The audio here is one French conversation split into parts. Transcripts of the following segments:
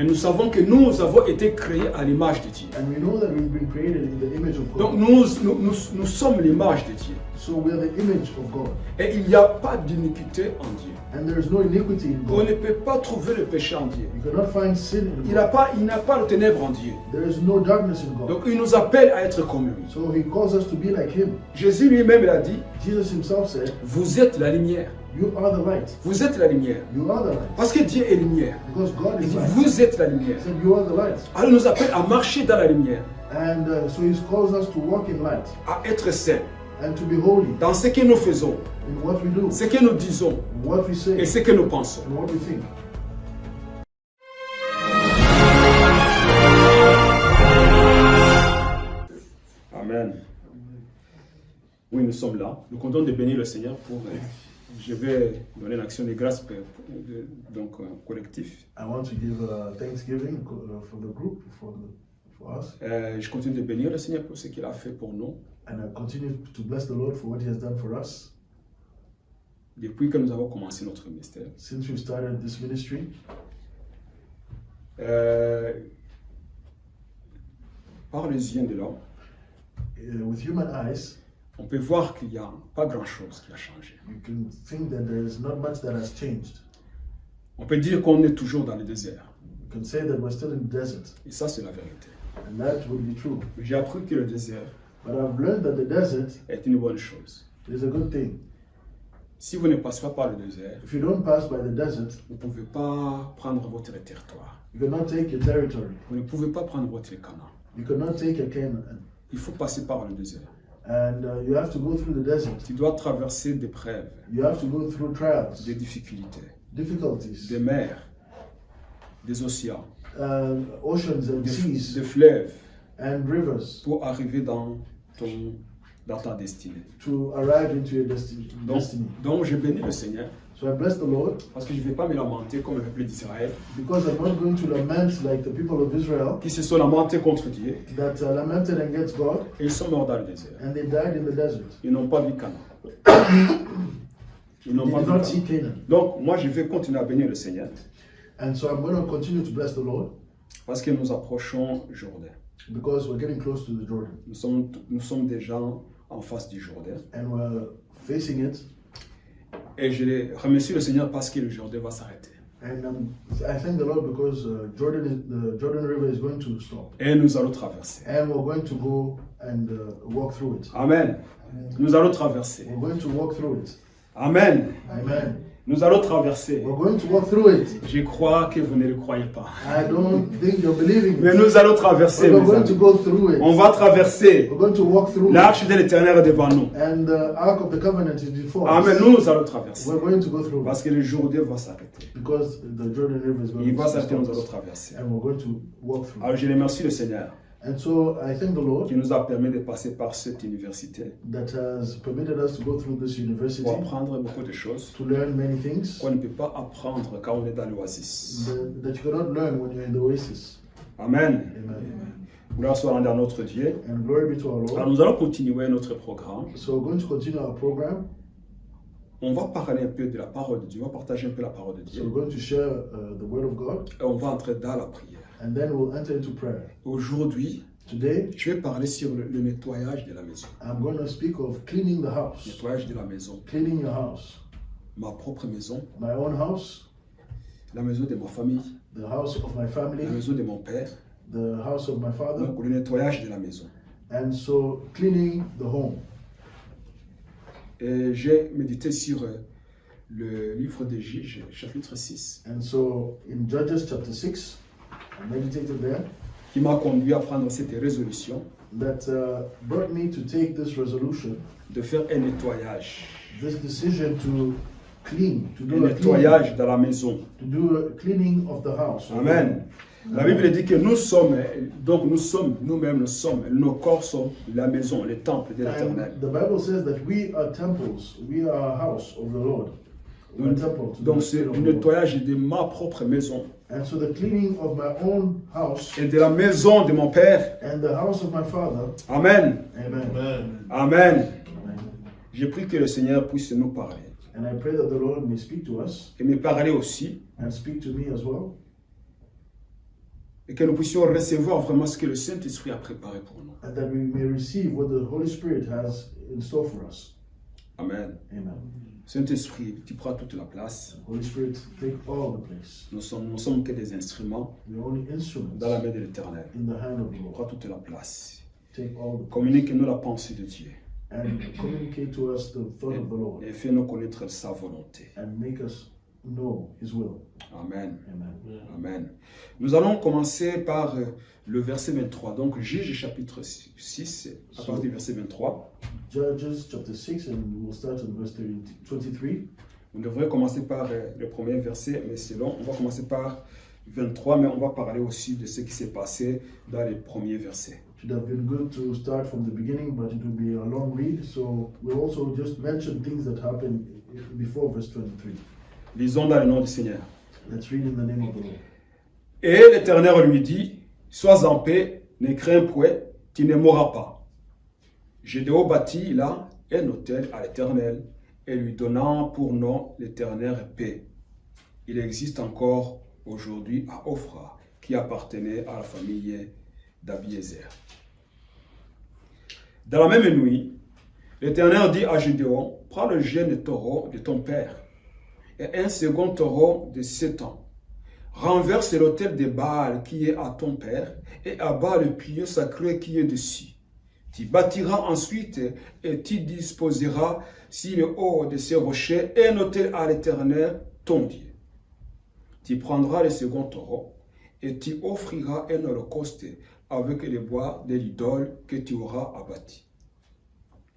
Et nous savons que nous avons été créés à l'image de Dieu. And we know that we've been created in the image of God. Donc nous sommes l'image de Dieu. So we are the image of God. Et il n'y a pas d'iniquité en Dieu. And there is no iniquity in On God. ne peut pas trouver le péché en Dieu. You cannot find sin in Il God. n'a pas de ténèbres en Dieu. There is no darkness in God. Donc il nous appelle à être comme lui. So he calls us to be like him. Jésus lui-même il a dit, Jesus himself said, vous êtes la lumière. you are the light. Vous êtes la lumière. You are the light. Parce que Dieu est lumière. Because God Il is dit, light. vous êtes la lumière. He said, you are the light. Alors il nous appelle à marcher dans la lumière, And so he calls us to walk in light à être saints and to be holy dans ce que nous faisons, in what we do, ce que nous disons in what we say, et ce que nous pensons. and what we think. Amen. Oui, nous sommes là. Nous comptons de bénir le Seigneur pour... je vais donner l'action de grâce donc collectif. I want to give thanksgiving for the group, for us. Je continue de bénir le Seigneur pour ce qu'il a fait pour nous. And I continue to bless the Lord for what he has done for us. Depuis que nous avons commencé notre ministère. Since we started this ministry, par les yeux de l'homme, with human eyes, on peut voir qu'il n'y a pas grand-chose qui a changé. you can think that there is not much that has changed. On peut dire qu'on est toujours dans le désert. You can say that we're still in the desert, Et ça, c'est la vérité. and that would be true. Mais j'ai appris que le désert But I've learned that the desert est une bonne chose. is a good thing. Si vous ne passez pas par le désert, If you don't pass by the desert, vous ne pouvez pas prendre votre territoire. you cannot take your territory. Vous ne pouvez pas prendre votre Canaan. You cannot take your Canaan. Il faut passer par le désert. And you have to go through the desert. Tu dois traverser des épreuves, You have to go through trials, des difficultés, difficulties, des mers, des océans, oceans and des seas fleuves and rivers pour arriver dans ta destinée. to arrive into your destiny. Donc je bénis le Seigneur So I bless the Lord parce que je ne vais pas me lamenter comme le peuple d'Israël because I'm not going to lament like the people of Israel qui se sont lamentés contre Dieu that lamented against God et ils sont morts dans le désert. and they died in the desert. Ils n'ont pas vu Canaan. Ils They n'ont pas did vu not see Canaan. Canaan. Donc moi je vais continuer à bénir le Seigneur And so I'm going to continue to bless the Lord parce que nous approchons Jourdain. because we're getting close to the Jordan Nous sommes déjà en face du Jourdain. and we're facing it. Et je remercie le Seigneur parce que le Jourdain va s'arrêter. And I thank the Lord because the Jordan River is going to stop. Et nous allons traverser. And we're going to go and walk through it. Amen. Nous allons traverser. We're going to walk through it. Amen. Amen. Nous allons traverser. We're going to walk through it. Je crois que vous ne le croyez pas. I don't think you're believing Mais it. nous allons traverser. But we're Mes going to amis. go through it. On va traverser. We're going to walk through it. L'arche de l'Éternel est devant nous. And the Ark of the Covenant is before Amen. us. Nous allons traverser. We're going to go through Parce it. que le Jourdain va s'arrêter. Because the Jordan River is going Il va to s'arrêter, nous allons stop. traverser. And we're going to walk through Alors it. je remercie le Seigneur And so I thank the Lord qui nous a permis de passer par cette université that has permitted us to go through this university pour apprendre beaucoup de choses to learn many things qu'on ne peut pas apprendre quand on est dans l'oasis. that you cannot learn when you're in the oasis. Amen. Amen. Gloire soit rendue à notre Dieu. And glory be to our Alors Lord. nous allons continuer notre programme. So we're going to continue our program. On va parler un peu de la parole de Dieu, on va partager un peu la parole de So Dieu. we're going to share the word of God, Et on va entrer dans la prière. and then we'll enter into prayer. Aujourd'hui, Today, je vais parler sur le nettoyage de la maison. I'm going to speak of cleaning the house, Nettoyage de la maison. cleaning your house, Ma propre maison, my own house, la maison de ma famille, the house of my family, la maison de mon père. the house of my father, Donc le nettoyage de la maison. and so cleaning the home. Et j'ai médité sur le livre des Juges, chapitre 6, And so in Judges chapter 6, I meditated there, qui m'a conduit à prendre cette résolution that brought me to take this resolution, de faire un nettoyage. this decision to clean, to Un do a cleaning, nettoyage dans la maison. to do a cleaning of the house. Amen. La Bible dit que nous sommes, nous-mêmes, nos corps sont la maison, le temple de l'Éternel. And the Bible says that we are temples, we are a house of the Lord. We are a temple to Donc the c'est Spirit of le the Lord. nettoyage de ma propre maison And so the cleaning of my own house et de la maison de mon Père. and the house of my father. Amen. Amen. Amen. Amen. Je prie que le Seigneur puisse nous parler And I pray that the Lord may speak to us et me parler aussi and speak to me as well et que nous puissions recevoir vraiment ce que le Saint-Esprit a préparé pour nous. and that we may receive what the Holy Spirit has in store for us. Amen. Amen. Saint-Esprit, tu prends toute la place. Holy Spirit, take all the place. Nous sommes que des instruments We're only instruments dans la main de l'Éternel. in the hand of the Prends Lord. toute la place. Take all the place. Communique-nous la pensée de Dieu And communicate to us the thought of the Lord. et fais-nous connaître sa volonté. And make us know His will. Amen. Amen. Amen. Nous allons commencer par le verset 23. Donc, Juge chapitre 6, à partir du verset 23. Judges chapter 6, and we'll start in verse 23. On devrait commencer par le premier verset, mais c'est long. On va commencer par 23, mais on va parler aussi de ce qui s'est passé dans les premiers versets. It would have been good to start from the beginning, but it will be a long read, so we'll also just mention things that happened before verse 23. Lisons dans le nom du Seigneur. Let's read in the name of the Lord. Et l'Éternel lui dit, sois en paix, ne crains point, tu ne mourras pas. Gédéon bâtit là un autel à l'Éternel, et lui donnant pour nom l'Éternel paix. Il existe encore aujourd'hui à Ophra, qui appartenait à la famille d'Abiézer. Dans la même nuit, l'Éternel dit à Gédéon, prends le jeune taureau de ton père, et un second taureau de 7 ans. Renverse l'autel de Baal qui est à ton père, et abat le pilier sacré qui est dessus. Tu bâtiras ensuite et tu disposeras sur le haut de ces rochers un autel à l'Éternel, ton Dieu. Tu prendras le second taureau et tu offriras un holocauste avec les bois de l'idole que tu auras abattu.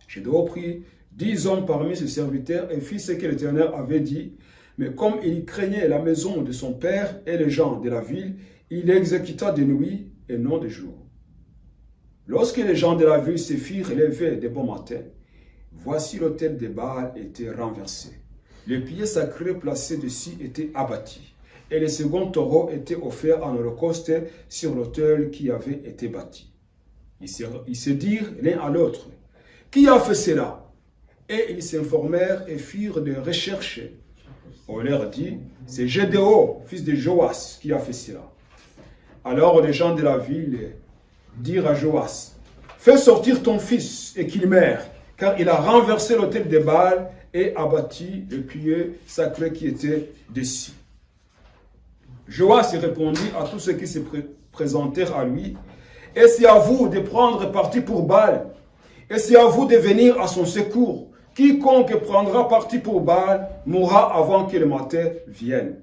Gédéon prit 10 hommes parmi ses serviteurs et fit ce que l'Éternel avait dit, mais comme il craignait la maison de son père et les gens de la ville, il exécuta de nuit et non de jour. Lorsque les gens de la ville se firent lever de bon matin, voici l'autel de Baal était renversé. Le pilier sacré placé dessus était abattu, et le second taureau était offert en holocauste sur l'autel qui avait été bâti. Ils se dirent l'un à l'autre, « Qui a fait cela ?» Et ils s'informèrent et firent des recherches. On leur dit, « C'est Gédéon, fils de Joas, qui a fait cela. » Alors les gens de la ville dirent à Joas, « Fais sortir ton fils et qu'il meure, car il a renversé l'autel de Baal et abattu le pilier sacré qui était dessus. » Joas répondit à tous ceux qui se présentèrent à lui, « Et c'est à vous de prendre parti pour Baal, et c'est à vous de venir à son secours. Quiconque prendra parti pour Baal mourra avant que le matin vienne.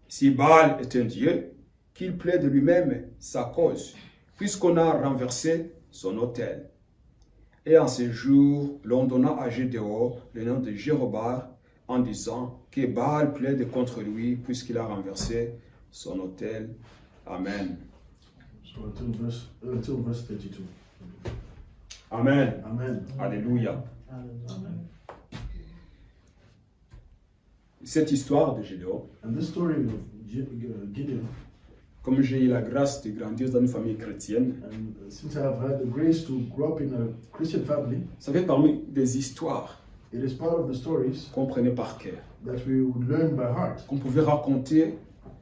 Si Baal est un dieu, qu'il plaide lui-même sa cause, puisqu'on a renversé son autel. » Et en ce jour, l'on donna à Gédéon le nom de Jéroboam en disant que Baal plaide contre lui puisqu'il a renversé son autel. Amen. So until verse 32. Amen. Amen. Alléluia. Amen. Cette histoire de Gédéon, And this story of Gideon, comme j'ai eu la grâce de grandir dans une famille chrétienne, and since I have had the grace to grow up in a Christian family, ça fait parmi des histoires it is part of the stories qu'on prenait par cœur, that we would learn by heart, qu'on pouvait raconter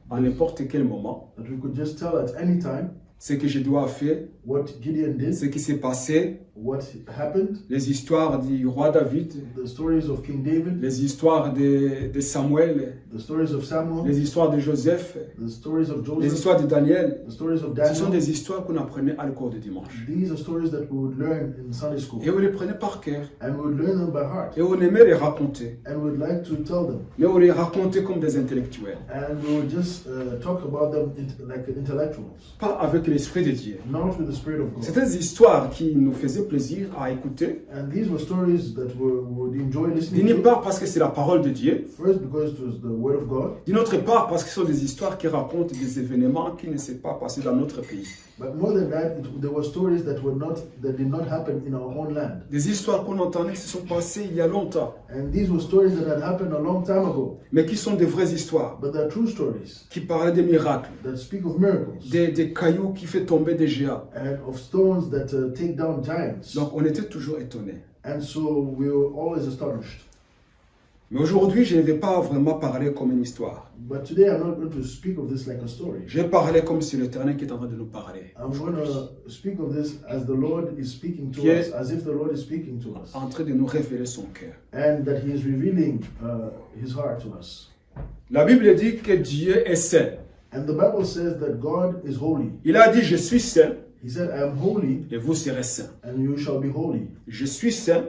à n'importe quel moment, that we could just tell at any time ce que Gédéon a fait, what Gideon did, ce qui s'est passé, what happened, les histoires du roi David, the stories of King David, les histoires de Samuel, the stories of Samuel, les histoires de Joseph, the stories of les Joseph, histoires de Daniel. the stories of Ce sont Daniel. des histoires qu'on apprenait à l'école de dimanche. These are stories that we would learn in Sunday school, Et on les prenait par cœur. and we would learn them by heart, Et on aimait les raconter. and we would like to tell them, Mais on les racontait comme des intellectuels. and we would just talk about them like intellectuals, Pas avec l'Esprit de Dieu. not with the Spirit of C'était God. des histoires qui nous faisaient plaisir à écouter. And these were stories that we would enjoy listening D'une to. part parce que c'est la parole de Dieu. First, because it was the Word of God, D'une autre part parce que ce sont des histoires qui racontent des événements qui ne s'est pas passés dans notre pays. but more than that, there were stories that did not happen in our own land. Des histoires qu'on entendait qui se sont passées il y a longtemps. And these were stories that had happened a long time ago, Mais qui sont des vraies histoires. but they're true stories Qui parlaient des miracles. that speak of miracles Des cailloux qui fait tomber des géants. and of stones that take down giants. Donc on était toujours étonnés. And so we were always astonished. Mais aujourd'hui, je ne vais pas vraiment parler comme une histoire. But today I'm not going to speak of this like a story. Je vais parler comme si l'Éternel qui est en train de nous parler. I'm going to speak of this as the Lord is speaking to Qui est- us, as if the Lord is speaking to us, En train de nous révéler son cœur. and that He is revealing His heart to us. La Bible dit que Dieu est saint. And the Bible says that God is holy. Il a dit, je suis saint He said, I am holy, et vous serez saints. and you shall be holy. Je suis saint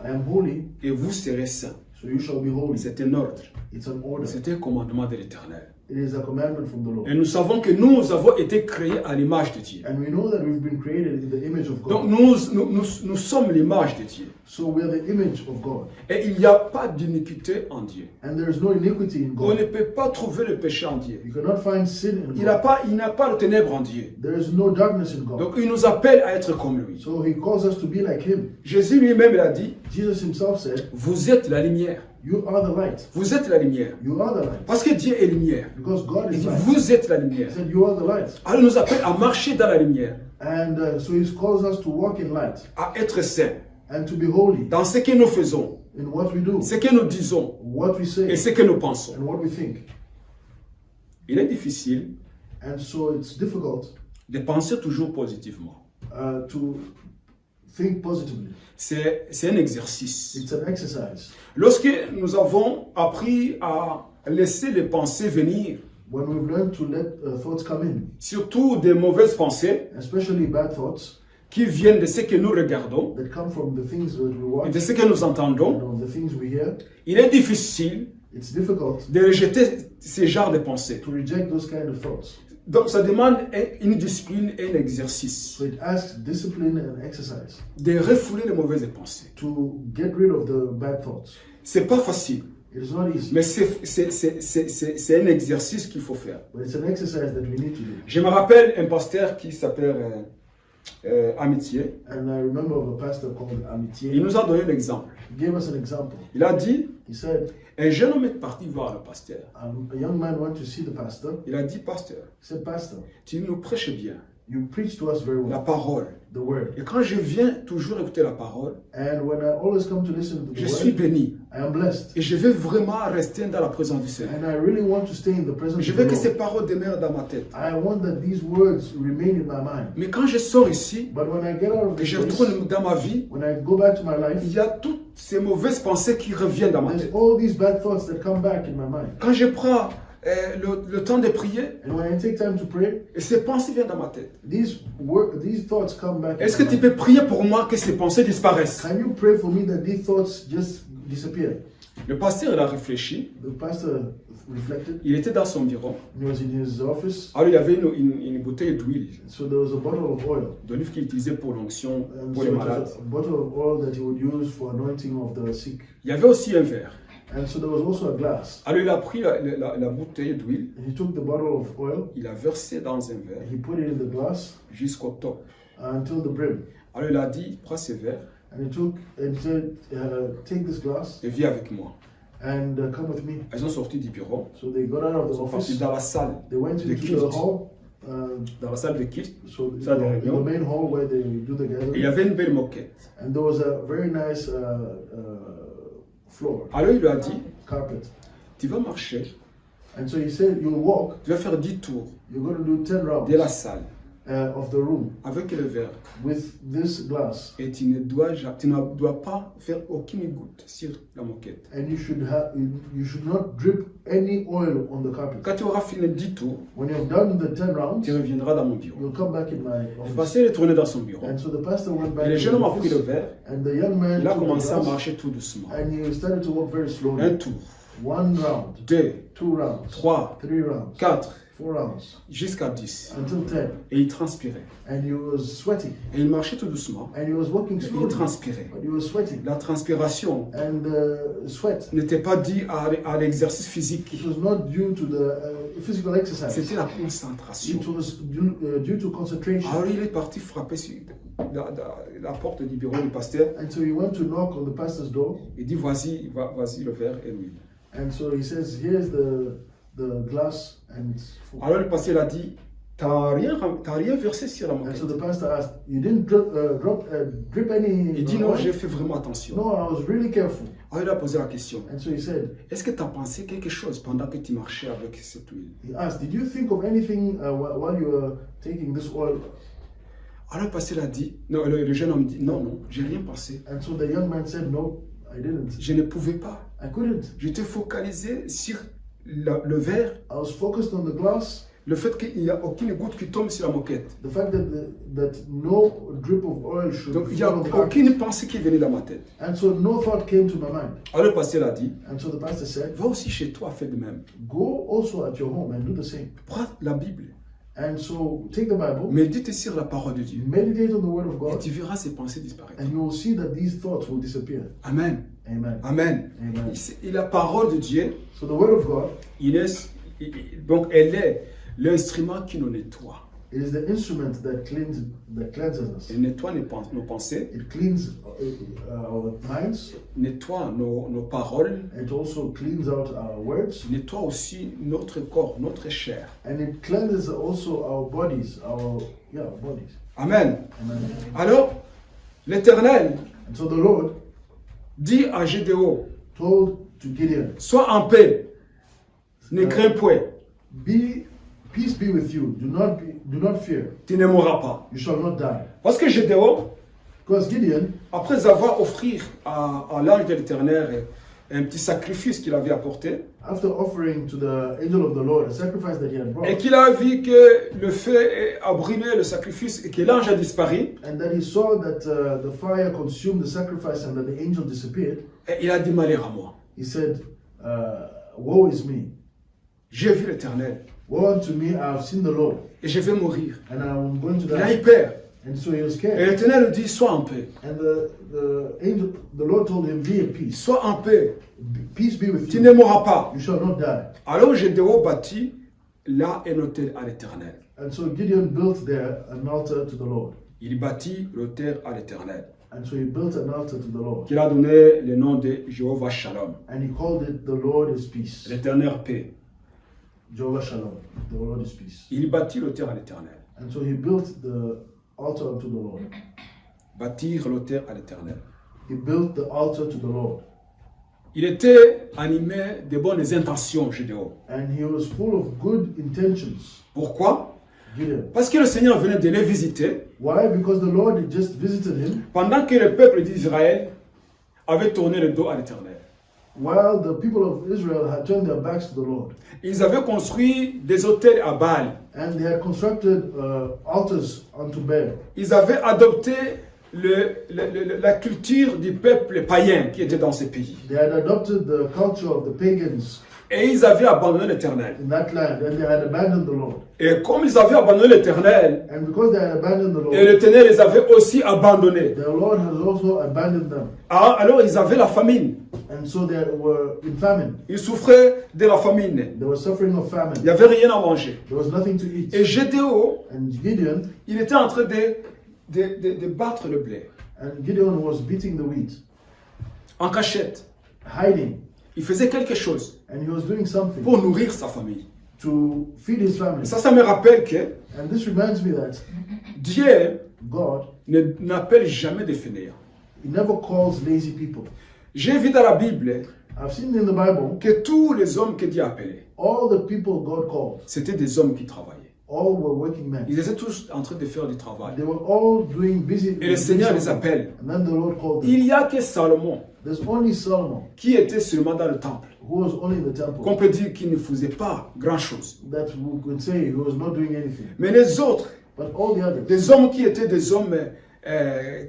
I am holy, et vous serez saints. so you shall be holy. C'est un ordre. It's an order. C'est un commandement de l'Éternel. It is a commandment from the Lord. Et nous savons que nous avons été créés à l'image de Dieu. And we know that we've been created in the image of Donc God. nous sommes l'image de Dieu. So we are the image of God. Et il n'y a pas d'iniquité en Dieu. And there is no iniquity in On ne God. peut pas trouver le péché en Dieu. You cannot find sin in Il n'a God. pas de ténèbres en Dieu. There is no darkness in God. Donc il nous appelle à être comme lui. So He calls us to be like Him. Jésus lui-même il a dit, Jesus Himself said, vous êtes la lumière. You are the light. Vous êtes la lumière. You are the light. Parce que Dieu est lumière. Because God Il is dit, light. vous êtes la He lumière. said, You are the light. Alors il nous appelle à marcher dans la lumière, And so He calls us to walk in light à être saints and to be holy dans ce que nous faisons, in what we do, ce que nous disons what we say, et ce que nous pensons. and what we think. Il est difficile And so it's difficult de penser toujours positivement. to think positively. C'est un exercice. It's an exercise. Lorsque nous avons appris à laisser les pensées venir, When we've learned to let thoughts come in, surtout des mauvaises pensées especially bad thoughts qui viennent de ce que nous regardons that come from the things that we et watch de ce que nous and entendons, of the things we hear, il est difficile it's difficult de rejeter ce genre de pensées. to reject those kind of thoughts. Donc ça demande une discipline et un exercice So it asks discipline and exercise de refouler les mauvaises pensées. to get rid of the bad thoughts. C'est pas facile, It is not easy, mais c'est un exercice qu'il faut faire. but it's an exercise that we need to do. Je me rappelle un pasteur qui s'appelle Amitié. And I remember of a pastor called Il Amitié. nous a donné l'exemple. He gave us an example. Il a dit, He said, un jeune homme est parti voir le pasteur. a young man went to see the pastor. Il a dit, pasteur, He said, Pastor, tu nous prêches bien you preach to us very la well, parole. the word. Et quand je viens toujours écouter la parole, And when I always come to listen to je the suis word, béni. I am blessed. Et je veux vraiment rester dans la présence du Seigneur. And I really want to stay in the presence Je of veux the que ces Lord. paroles demeurent dans ma tête. I want that these words remain in my mind. Mais quand je sors ici, But when I get out of que this je place, retourne dans ma vie, when I go back to my life, il y a toutes ces mauvaises pensées qui reviennent dans ma there's tête. all these bad thoughts that come back in my mind. Quand je prends le temps de prier, And when I take time to pray, et ces pensées viennent dans ma tête. these thoughts come back. Est-ce que in my tu mind. peux prier pour moi que ces pensées disparaissent? Can you pray for me that these thoughts just disappear? Le pasteur, il a réfléchi. The pastor reflected. Il était dans son bureau. He was in his office. Alors, il y avait une bouteille d'huile, So there was a bottle of oil. d'olive qu'il utilisait pour l'onction, And pour so les it malades. was a bottle of oil that he would use for anointing of the sick. Il y avait aussi un verre. And so there was also a glass. Alors, il a pris la bouteille d'huile, He took the bottle of oil, il a versé dans un verre he put it in the glass jusqu'au top. until the brim. Alors, il a dit, prends ce verre And he said, take this glass et viens avec moi. and come with me. Ils ont sorti du bureau, So they got out of ils the sont partis office. dans la salle, They went the into kilt. the hall. Dans la salle de culte. So Salle de in réunion. the main hall where they do the Et il y gathering. avait une belle moquette. And there was a very nice floor, Alors, il lui a dit, carpet. tu vas marcher, And so he said, you'll walk, tu vas faire 10 tours you're going to do 10 rounds de la salle of the room avec le verre. with this glass. Et tu ne dois pas faire aucune goutte sur la moquette. And you should not drip any oil on the carpet. Quand tu auras fini 10 tours, When you've done the 10 rounds, tu reviendras dans mon bureau. you'll come back in my Le office. pasteur est retourné dans son bureau. And so the pastor went back Et le to jeune the homme a pris le office, verre. and the young man Il a took the commencé à glass, marcher tout doucement. and he started to walk very Un slowly. tour, 1 round, 2, 2 rounds, 3, 3 rounds, 4, 4 rounds, jusqu'à 10. until 10. Et il transpirait. And he was sweating, Et il marchait tout doucement. and he was walking Et il slowly, transpirait. but he was sweating. La transpiration And the sweat, n'était pas due à l'exercice physique. it was not due to the physical exercise. C'était la concentration. It was due to concentration. Alors il est parti frapper sur la porte du bureau du pasteur. And so he went to knock on the pastor's door. Il dit, voici le verre et l'huile. And so he says, here's the glass. And Alors le pasteur a dit, t'as rien versé sur la And moquette. so the pastor asked, you didn't drip any? Il dit non, oil?" j'ai fait vraiment attention. No, I was really careful. Alors il a posé la question. And so he said, Est-ce que tu as pensé quelque chose pendant que tu marchais avec cette huile? he asked, did you think of anything while you were taking this oil? Alors le pasteur a dit, non, le jeune homme dit, non, non, j'ai rien pensé. And so the young man said, no, I didn't. Je ne pouvais pas. I couldn't. J'étais focalisé sur le verre, I was focused on the glass, le fait qu'il n'y a aucune goutte qui tombe sur la moquette. the fact that no drip of oil should Donc il n'y a fall on the carpet. aucune pensée qui venait dans ma tête. And so no thought came to my mind. Alors le pasteur a dit, And so the pastor said, va aussi chez toi, fais de même. go also at your home and do the same. Prends la Bible, And so take the Bible, médite sur la parole de Dieu. meditate on the word of Et God, tu verras ces pensées disparaître. and you will see that these thoughts will disappear. Amen. Amen. Amen. Amen. Et la parole de Dieu, So the word of God, donc elle est l'instrument qui nous nettoie. it is the instrument that cleanses us. Elle nettoie nos pensées, It cleans our minds. nettoie nos paroles, It also cleans out our words, nettoie aussi notre corps, notre chair. and it cleanses also our bodies. Our bodies. Amen. Amen. Alors, l'Éternel And so the Lord dit à Gédéon, told to Gideon, sois en paix, ne crains point, peace be with you. Do not fear. tu ne mourras pas. You shall not die. Parce que Gédéon, Because Gideon, après avoir offert à l'ange de l'Éternel un petit sacrifice qu'il avait apporté, after offering to the angel of the Lord a sacrifice that he had brought, et qu'il a vu que le feu a brûlé le sacrifice et que l'ange a disparu, and that he saw that the fire consumed the sacrifice and that the angel disappeared, et il a dit malheur à moi. he said, woe is me. J'ai vu l'Éternel Woe unto me, I have seen the Lord, et je vais mourir. and I am going to Il a eu die. peur. And so he was Et scared. l'Éternel lui dit, sois en paix. And the Lord told him, be at peace. Sois en paix. Peace be with Tu you. ne mourras pas. You shall not die. Alors Gédéon bâtit là un autel à l'Éternel. And so Gideon built there an altar to the Lord. Il bâtit l'autel à l'Éternel, And so he built an altar to the Lord. qu'il a donné le nom de Jéhovah Shalom. And he called it, the Lord is peace. L'Éternel paix. Jehovah Shalom. The Lord is peace. Il bâtit l'autel à l'Éternel. And so he built the altar unto the Lord. Bâtir l'autel à l'Éternel. He built the altar to the Lord. Il était animé de bonnes intentions, Gédéon. And he was full of good intentions. Pourquoi? Gideon. Parce que le Seigneur venait de les visiter Why? Because the Lord had just visited him pendant que le peuple d'Israël avait tourné le dos à l'Éternel. while the people of Israel had turned their backs to the Lord. Ils avaient construit des hôtels à Baal. And they had constructed altars unto Baal. Ils avaient adopté la culture du peuple païen qui était dans ces pays. They had adopted the culture of the pagans Et ils avaient abandonné l'Éternel. in that land, and they had abandoned the Lord. Et comme ils avaient abandonné l'Éternel, And because they had abandoned the et Lord, l'Éternel les avait aussi abandonnés. the Lord has also abandoned them. Alors ils avaient la famine. And so they were in famine. Ils souffraient de la famine. They were suffering of Il famine. n'y avait rien à manger. There was nothing to eat. Et Gédéon, And Gideon, il était en train de battre le blé and Gideon was beating the wheat, en cachette. hiding, Il faisait quelque chose and he was doing something pour nourrir sa famille. to feed his family. Et ça me rappelle que And this reminds me that Dieu God, n'appelle jamais des fainéants. he never calls lazy people. J'ai vu dans la Bible I've seen in the Bible, que tous les hommes que Dieu appelait, all the people God called, c'était des hommes qui travaillaient. all were working men. Ils étaient tous en train de faire du travail. They were all doing busy. Et le Seigneur les appelle. And then the Lord called them. Il n'y a que Salomon There's only Solomon, qui était seulement dans le temple, who was only in the temple, qu'on peut dire qu'il ne faisait pas grand-chose. that we could say he was not doing anything. Mais les autres, But all the others, des hommes qui étaient des hommes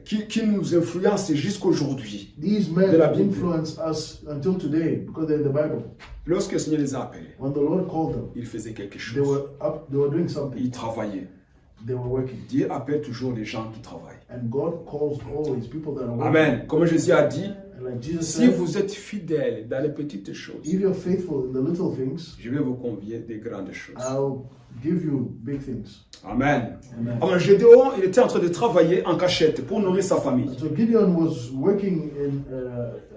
qui nous influencent jusqu'aujourd'hui. these de men la Bible. influence us until today because they're in the Bible. Lorsque le Seigneur les a appelés, When the Lord called them, ils faisaient quelque they chose. were up, they were doing something. Ils travaillaient. They were working. Dieu appelle toujours les gens qui travaillent. And God calls always people that are working. Amen. Comme Jésus a dit, And like Jesus si said, vous êtes fidèles dans les petites choses, if you're faithful in the little things, je vais vous convier des grandes choses. I'll give you big things. Amen. Amen. Alors Gédéon, il était en train de travailler en cachette pour nourrir sa famille. So Gideon was working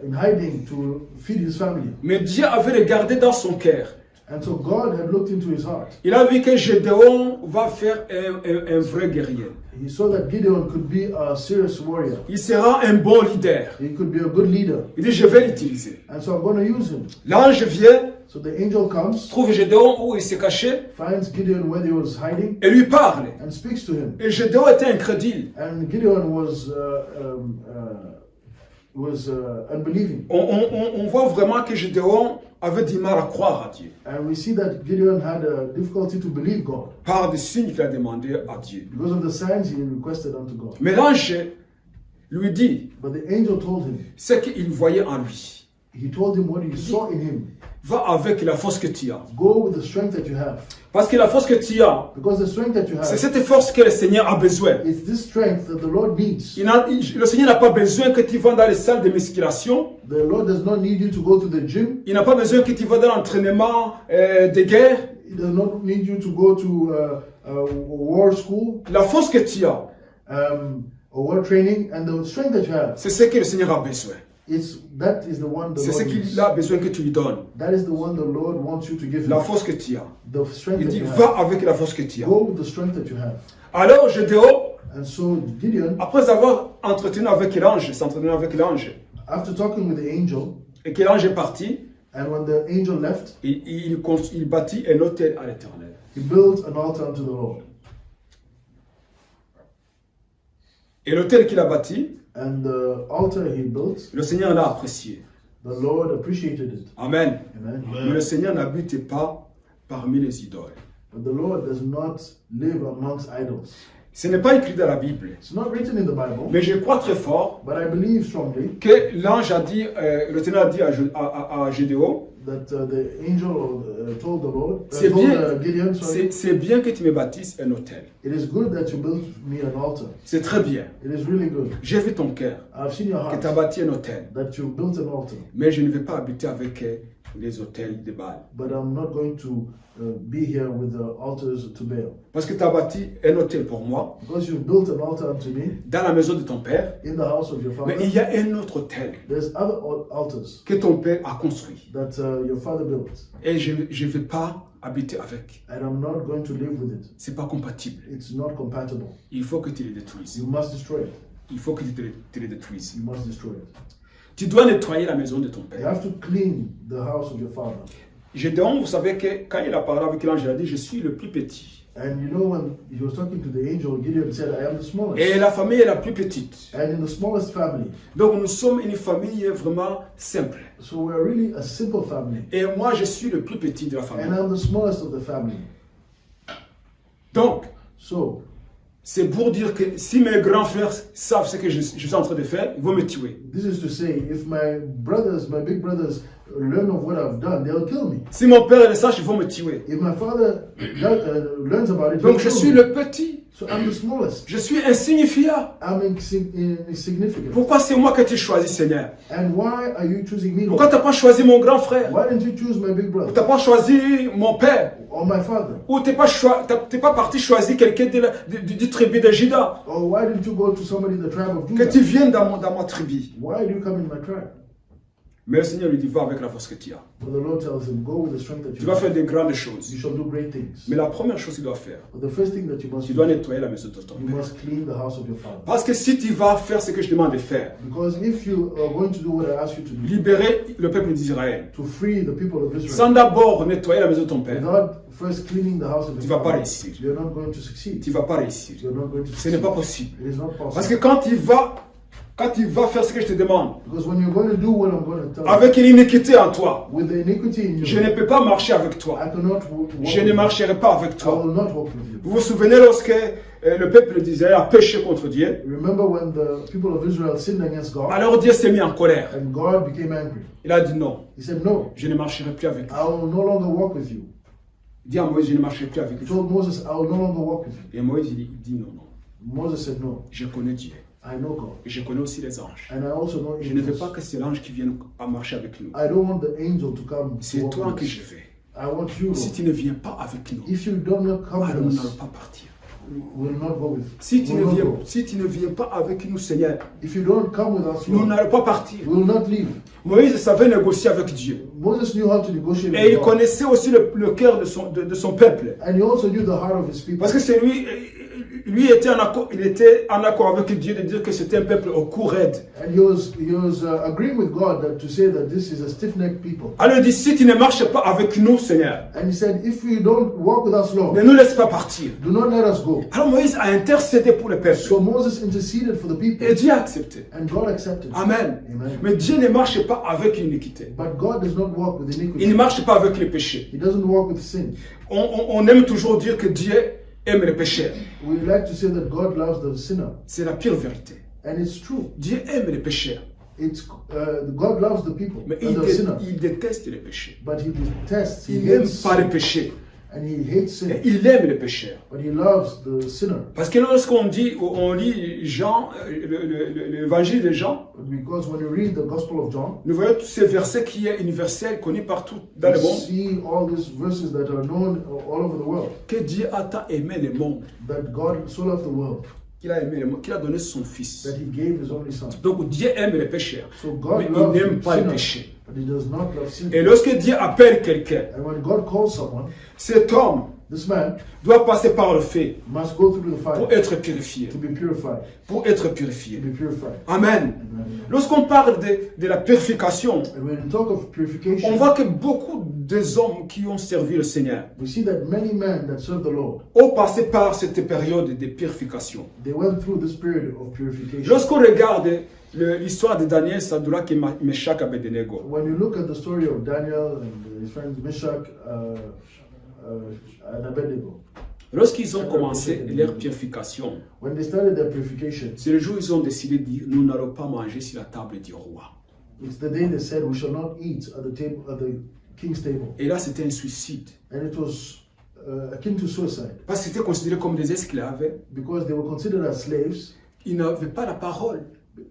in hiding to feed his family. Mais Dieu avait regardé dans son cœur. And so God had looked into his heart. Il a vu que Gédéon va faire un vrai guerrier. He saw that Gideon could be a serious warrior. Il sera un bon leader. He could be a good leader. Il dit, je vais l'utiliser. And so I'm going to use him. L'ange vient, So the angel comes, trouve Gédéon où il s'est caché finds Gideon where he was hiding, et lui parle. and speaks to him. Et Gédéon était incrédule. And Gideon was unbelieving. On voit vraiment que Gédéon avait du mal à croire à Dieu. And we see that Gideon had a difficulty to believe God Par des signes qu'il a demandé à Dieu. because of the signs he requested unto God. Mais l'ange lui dit But the angel told him, ce qu'il voyait en lui. he told him what he saw in him. Va avec la force que tu as. Go with the strength that you have. Parce que la force que tu as, Because the strength that you c'est have, cette force que le Seigneur a besoin. it's this strength that the Lord needs. Le Seigneur n'a pas besoin que tu vas dans les salles de musculation. The Lord does not need you to go to the gym. Il n'a pas besoin que tu vas dans l'entraînement de guerre. He does not need you to go to a war school, La force que tu as, a war training, and the strength that you have. c'est ce que le Seigneur a besoin. That is the one the C'est ce Lord needs. qu'il a besoin que tu lui donnes. That is the one the Lord wants you to give La him. force que tu as. The strength Il that dit, you va have. avec la force que tu as. Go with the strength that you have. Alors Gédéon, And so Gideon, après avoir entretenu avec l'ange, s'entretenu avec l'ange, after talking with the angel, et que l'ange est parti, and when the angel left, il bâtit un autel à l'Éternel. he built an altar unto the Lord. Et l'autel qu'il a bâti, And the altar he built, le Seigneur l'a apprécié. the Lord appreciated it. Amen. Amen. Mais le Seigneur n'habite pas parmi les idoles. But the Lord does not live amongst idols. Ce n'est pas écrit dans la Bible. It's not written in the Bible, Mais je crois très fort but I believe strongly que l'ange a dit, le Seigneur a dit à Gédéon, that the angel told the Lord, C'est told bien. Gideon, sorry, c'est bien que tu me bâtisses un autel. it is good that you build me an altar. C'est très bien. It is really good. J'ai vu ton cœur, I've seen your que tu as heart, bâti un autel. that you built an altar. Mais je ne vais pas habiter avec les autels de Baal. But I'm not going to be here with the altars to Baal. Parce que tu as bâti un autel pour moi, Because you've built an altar unto me dans la maison de ton père. in the house of your Mais father. il y a un autre autel There's other altars que ton père a construit. that your father built. Et je ne vais pas habiter avec. And I'm not going to live with it. C'est pas compatible. It's not compatible. Il faut que tu les détruises. You must destroy it. Il faut que tu te les détruises. You must destroy it. Tu dois nettoyer la maison de ton You père. have to clean the house of your father. Gédéon, vous savez que quand il a parlé avec l'ange, il a dit, je suis le plus petit. And you know, when he was talking to the angel, Gideon said, I am the smallest. Et la famille est la plus petite. And in the smallest family. Donc nous sommes une famille vraiment simple. So we're really a simple family. Et moi, je suis le plus petit de la And famille. I'm the smallest of the family. Donc, So, c'est pour dire que si mes grands frères savent ce que je suis en train de faire, ils vont me tuer. this is to say, if my big brothers, learn of what I've done, they'll kill me. Si mon père le sache, ils vont me tuer. If my father learns about it, he'll Donc je kill suis me. le petit. So I'm the smallest. Je suis insignifiant. I'm insignificant. Pourquoi c'est moi que tu choisis, Seigneur? And why are you choosing me? Pourquoi tu n'as pas choisi mon grand frère? Why didn't you choose my big Tu brother n'as pas choisi mon père? or my father? Ou tu n'es pas parti choisir quelqu'un du tribu de Juda? Or why didn't you go to somebody in the tribe of Que Judah? tu viennes dans ma tribu. Why do you come in my tribe? Mais le Seigneur lui dit, va avec la force que tu as. But the Lord tells him, go with the strength that Tu you vas have. faire de grandes choses. You shall do great things. Mais la première chose qu'il doit faire, But the first thing that you must tu do, dois nettoyer la maison de ton you père. must clean the house of your father. Parce que si tu vas faire ce que je demande de faire, Because if you are going to do what I ask you to do, libérer le peuple d'Israël, to free the people of Israel, sans d'abord nettoyer la maison de ton père, without first cleaning the house of tu your vas pas father, réussir. you're not going to succeed. Tu vas pas réussir. You're not going to Ce succeed. n'est pas possible. It is not Parce que possible. quand tu vas faire ce que je te demande, Because when you're going to do what I'm going to tell you, avec une iniquité en toi, with the iniquity in je you, ne peux pas marcher avec toi. I cannot walk Je ne with you. marcherai pas avec I toi. will not walk with you. Vous vous souvenez lorsque le peuple d'Israël a péché contre Dieu? Remember when the people of Israel sinned against God Alors Dieu s'est mis en colère. and God became angry? Il a dit non, He said, no, je ne marcherai plus avec I vous. will no longer walk with you. Il dit à Moïse, je ne marcherai plus avec He vous. told Moses, I will no longer walk with you. Et Moïse, il dit non, non. Moses said, no, Je connais Dieu. I know God. Et je connais aussi les anges. And I also know Je ne veux angels. pas que c'est l'ange qui vienne à marcher avec nous. I don't want the angel to come to C'est walk toi with que us. je veux. I want you, Si Lord. tu ne viens pas avec nous, If you do not come alors nous with n'allons us, pas partir. we will not go with you. Si tu, We ne will not viens, go. si tu ne viens pas avec nous, Seigneur, If you don't come with us, nous Lord, n'allons pas partir. we will not leave. Moïse savait négocier avec Dieu. Moses knew how to negotiate Et with il God. connaissait aussi le cœur de son peuple. And he also knew the heart of his people. Parce que c'est lui était il était en accord avec Dieu de dire que c'était un peuple au cou raide. And he was agreeing with God to say that this is a stiff-necked people. Alors il dit, si tu ne marches pas avec nous, Seigneur, And he said, if you don't walk with us, Lord, ne nous laisse pas partir. do not let us go. Alors Moïse a intercédé pour le peuple. So Moses interceded for the people. Et Dieu a accepté. And God accepted. Amen. Amen. Mais Dieu ne marche pas avec l'iniquité. But God does not walk with Il ne iniquity. marche pas avec le péché. He doesn't walk with sin. On aime toujours dire que Dieu aime les pécheurs. We like to say that God loves the sinner. C'est la pire vérité. And it's true. Dieu aime les pécheurs. God loves the people, Mais the sinner. il déteste les péchés. But he detests, he Il n'aime hates pas les sin, péchés. and he hates sin. Et il aime les pécheurs. But he loves the sinner. Parce que lorsqu'on lit Jean, l'évangile de Jean, Because when you read the Gospel of John, nous voyons tous ces versets qui est universel, connu partout dans you le monde, see all these verses that are known all over the world. que Dieu a tant aimé le monde, That God so loved the world qu'il a aimé le monde, qu'il a donné son Fils. that he gave his only son. Donc Dieu aime les pécheurs, So God mais il loves n'aime pas les sinners, péchés. but he does not love sin. Et lorsque Dieu appelle quelqu'un, And when God calls someone, cet homme this man doit passer par le feu must go through the pour fire être purifié. to be purified. Pour être To purifié. be purified. Amen. Amen. Lorsqu'on parle de la purification, And when we talk of purification, on voit que beaucoup des hommes qui ont servi le Seigneur we see that many men that serve the Lord, ont passé par cette période de purification. they went through this period of purification. Lorsqu'on regarde l'histoire de Daniel, Sadoulak et Meshach Abednego, When you look at the story of Daniel and his friends Meshach and Abednego, lorsqu'ils ont commencé leur purification, when they started their purification, c'est le jour où ils ont décidé de dire, nous n'allons pas manger sur la table du roi. it's the day they said we shall not eat at the table at the king's table, Et là, c'était un suicide. and it was akin to suicide Parce qu'ils étaient considérés comme des esclaves. because they were considered as slaves. Ils n'avaient pas la parole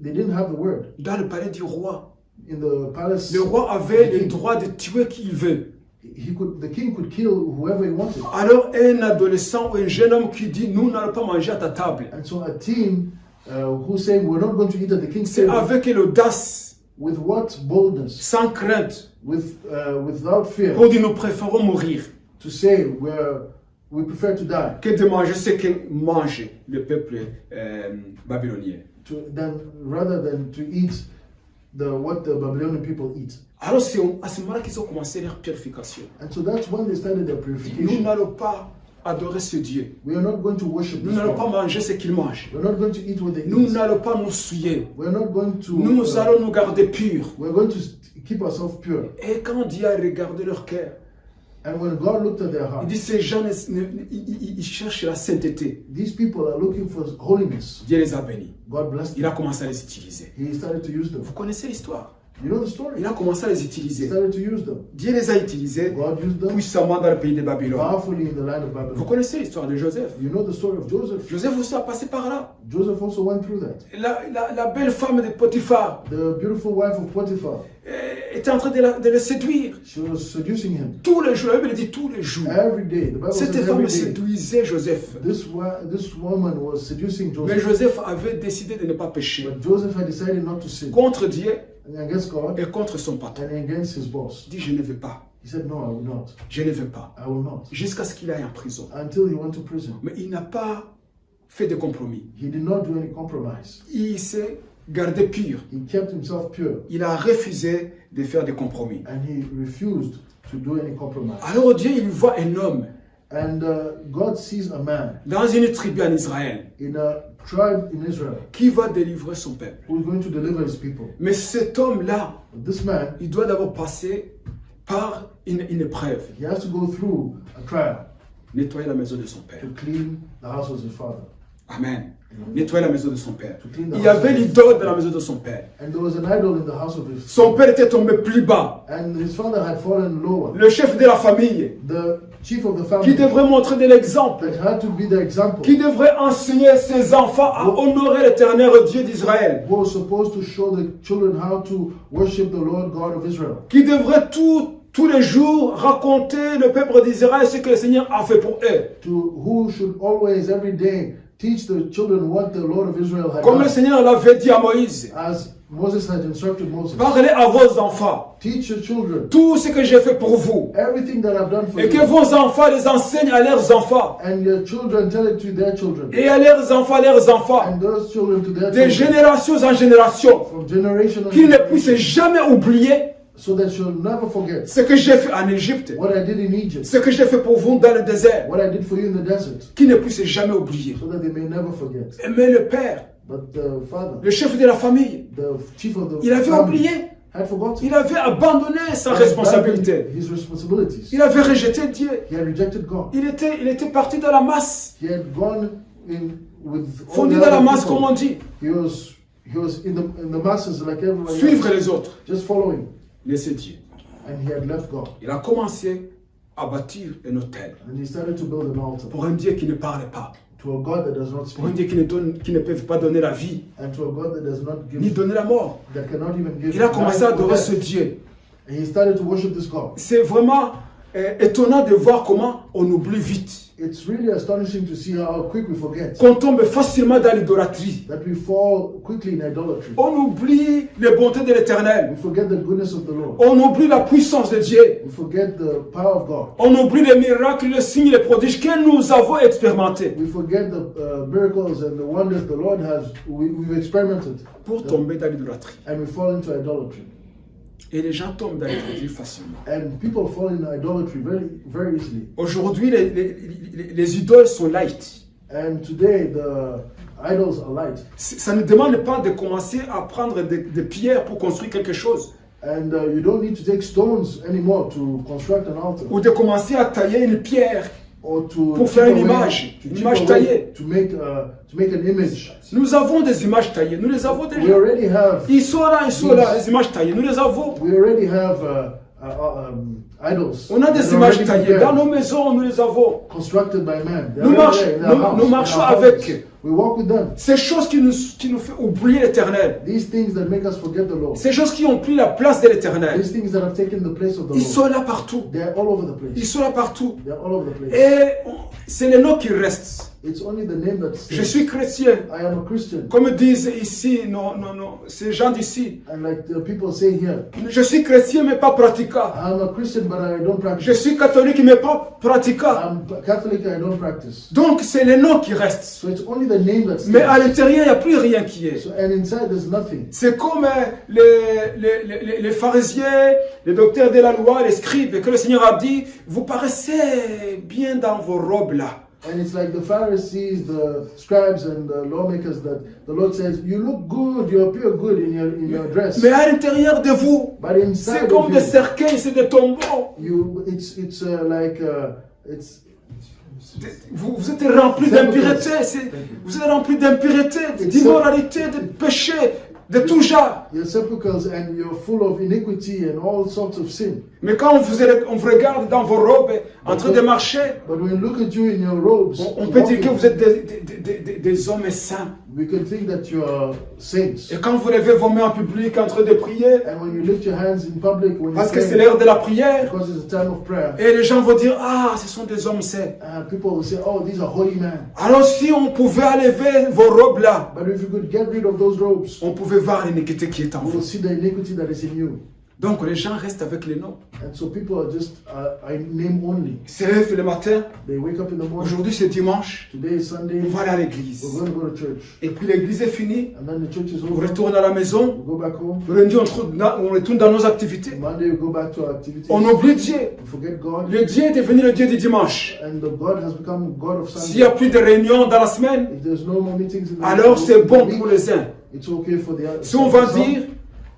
They didn't have the word dans le palais du roi. in the palace. Le roi avait le droit de tuer qui il veut. The king could kill whoever he wanted. Alors un adolescent ou un jeune homme qui dit, nous n'allons pas manger à ta table, And so a teen who's saying we're not going to eat at the king's c'est table, avec l'audace, with what boldness, sans crainte, without fear, pour dire nous préférons mourir to say we prefer to die que de manger ce que mange le peuple babylonien. rather than to eat what the Babylonian people eat. Alors c'est à ce moment-là qu'ils ont commencé leur purification. And so that's when they started their Nous purification. n'allons pas adorer ce Dieu. We are not going to worship Nous this n'allons pas God. manger ce qu'il mange. We're not going to eat what they Nous eat. n'allons pas nous souiller. We're not going to. Nous allons nous garder purs. We're going to keep ourselves pure. Et quand Dieu a regardé leur cœur, And when God looked at their il heart, dit ces gens, ils cherchent la sainteté. these people are looking for holiness. Dieu les a bénis. God blessed Il them. a commencé à les utiliser. He started to use them. Vous connaissez l'histoire. You know the story. Il a commencé à les He utiliser. started to use them. Dieu les a utilisés God used them puissamment dans le pays de Babylone. powerfully in the land of Vous Babylon. connaissez l'histoire de Joseph. You know the story of Joseph. Joseph aussi a passé par là. Joseph also went through that. La belle femme de Potiphar The beautiful wife of Potiphar, était en train de le séduire. she was seducing him Tous les jours, la Bible dit tous les jours. every day. The Bible Cette says femme every day. séduisait Joseph. This woman was seducing Mais Joseph. Joseph avait décidé de ne pas pécher But Joseph had decided not to sin contre Dieu against God et contre son patron. and against his boss. Il dit, je ne veux pas. He said, no, I will not. Je ne veux pas. I will not. Jusqu'à ce qu'il aille en prison. Until he went to prison. Mais il n'a pas fait de compromis. He did not do any compromise. Il s'est gardé pur. He kept himself pure Il a refusé de faire des compromis. and he refused to do any compromise. Alors Dieu, il voit un homme And God sees a man dans une tribu en Israël in a tribe in Israel qui va délivrer son peuple. who is going to deliver his people. Mais cet homme-là, But this man, il doit d'abord passer par une épreuve. he has to go through a trial Nettoyer la maison de son père. to clean the house of his father. Amen. Nettoyer la maison de son père. clean the Il y avait l'idole dans la maison de son père. And there was an idol in the house of his Son père était tombé plus bas. and his father had fallen lower. Le chef de la famille, The chief of the qui family devrait montrer de l'exemple, that had to be the example, qui devrait enseigner ses enfants à honorer l'éternel Dieu d'Israël, who was supposed to show the children how to worship the Lord God of Israel, qui devrait tous les jours raconter le peuple d'Israël ce que le Seigneur a fait pour eux. who should always, every day, teach the children what the Lord of Israel had Comme le done. Seigneur l'avait dit à Moïse. As Moses had instructed Moses. Parlez à vos enfants Teach your children tout ce que j'ai fait pour vous. everything that I've done for Et que you. vos enfants les enseignent à leurs enfants. And your children tell it to their children. Et à leurs enfants, And those children to their de children. génération en génération. From generation to Qu'ils ne generation. puissent jamais oublier So that you'll never forget ce que j'ai fait en Égypte. what I did in Egypt. Ce que j'ai fait pour vous dans le désert. What I did for you in the desert. Qu'ils ne puissent jamais oublier. So that they may never forget. Mais le père, But the father, le chef de la famille, the chief of the il avait family, oublié. had forgotten. Il avait abandonné sa He had responsabilité. abandoned his responsibilities. Il avait rejeté Dieu. He had rejected God. Il était parti dans la masse. He had gone in with all Fondu the dans la other masse, people. comme on dit. He was in the masses like everybody Suivre else, les autres. just following. Laisser Dieu. And he had left God. Il a commencé à bâtir un hôtel And he started to build an altar pour un Dieu qui ne parle pas. to a God that does not Pour un speak, Dieu qui ne peut pas donner la vie, and to a God that does not ni give, donner la mort. that cannot even give Il a commencé à life or adorer ce death. Dieu. And he started to worship this God. C'est vraiment étonnant de voir comment on oublie vite. It's really astonishing to see how quick we forget, Qu'on tombe facilement dans l'idolâtrie. that we fall quickly in idolatry. On oublie les bontés de l'Éternel. We forget the goodness of the Lord. On oublie la puissance de Dieu. We forget the power of God. On oublie les miracles, les signes, les prodiges que nous avons expérimentés We forget the miracles and the wonders the Lord we've experimented. pour tomber dans l'idolâtrie. And we fall into idolatry. Et les gens tombent dans l'idolâtrie facilement. And people fall in idolatry very, very easily. Aujourd'hui, les idoles sont light. And today, the idols are light. Ça ne demande pas de commencer à prendre des pierres pour construire quelque chose. And you don't need to take stones anymore to construct an altar. Ou de commencer à tailler une pierre Or to pour chip faire une away- image, to une chip image away- taillée. to make an image. Nous avons des images taillées. Nous les avons We déjà. already have Ils sont là, les images taillées. Nous les avons. we already have idols. On a des that are images already taillées. prepared, Dans nos maisons, nous les avons. constructed by man. They're Nous already marchons- there in our nous- house, nous in marchons our avec houses. eux. We walk with them. Ces choses qui nous fait oublier l'Éternel. These things that make us forget the Lord. Ces choses qui ont pris la place de l'Éternel. These things that have taken the place of the Ils Lord. sont là partout. They're all over the Ils place. sont là partout. They're all over the place. Et c'est les noms qui restent. It's only the name that Je stays. suis chrétien. I am a Christian. Comme disent ici, ces gens d'ici. And like the people say here, Je suis chrétien mais pas pratiquant. I'm a Christian but I don't Je practice. suis catholique mais pas pratiquant. I'm Catholic, I don't practice. Donc c'est les noms qui restent. So it's only the name that Mais à stays. l'intérieur, il n'y a plus rien qui est. So, and inside there's nothing. C'est comme les pharisiens, les docteurs de la loi, les scribes, et que le Seigneur a dit, vous paraissez bien dans vos robes là. And it's like the Pharisees, the scribes, and the lawmakers that the Lord says, you look good, you appear good in your dress. Mais à l'intérieur de vous, But c'est inside comme of des you, cercueils, c'est des tombeaux. Vous êtes remplis d'impureté, vous êtes remplis d'impureté, d'immoralité, de péché, de tout genre. Your sepulchres and you're full of iniquity and all sorts of sin. Mais quand on vous regarde dans vos robes en train de marcher, But when we look at you in your robes, on peut dire walking, que vous êtes des hommes saints. we can think that you are saints. Et quand vous levez vos mains en public en train de prier, And when you lift your hands in public, when you parce que c'est pray, l'heure de la prière, because it's a time of prayer, et les gens vont dire, ah, ce sont des hommes saints. people will say, oh, these are holy men. Alors si on pouvait enlever vos robes là, But if you could get rid of those robes, on pouvait voir l'iniquité qui est en you vous. will see the iniquity that is in you. Donc les gens restent avec les noms. And so people are just a name only. Ils se lèvent le matin, They wake up in the morning. aujourd'hui c'est dimanche, Today is Sunday. on va aller à l'église. We're going to go to church. Et puis l'église est finie, And then the church is on over. retourne à la maison, We go back home. le lundi on retourne dans nos activités. Monday we go back to our activities. On oublie Dieu. We forget God. Le Dieu est devenu le Dieu du dimanche. And the God has become God of S'il n'y a Sunday. plus de réunions dans la semaine, If there's no more meetings in the alors c'est bon week, pour les uns. it's okay for the others. Si on va dire,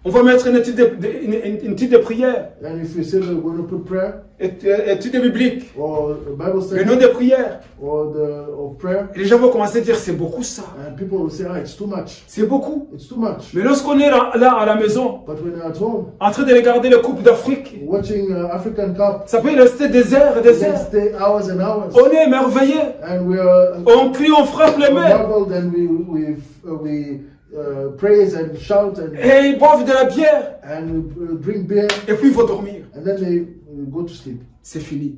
on va mettre une étude de prière, And if we say that we're going to put prayer étude biblique, or Bible le study nom de prière, or prayer, les gens vont commencer à dire c'est beaucoup ça, and people will say, it's too much. c'est beaucoup. It's too much. Mais lorsqu'on est là à la maison, But when you're at home, en train de regarder le Coupe d'Afrique, watching African Cup, ça peut rester des heures et we des can heures. stay hours and hours. On est émerveillé, And we're on crie, on frappe les mains, marveled and we praise and shout et ils boivent de la bière, and we drink beer, et puis ils vont dormir. and then they go to sleep. C'est fini.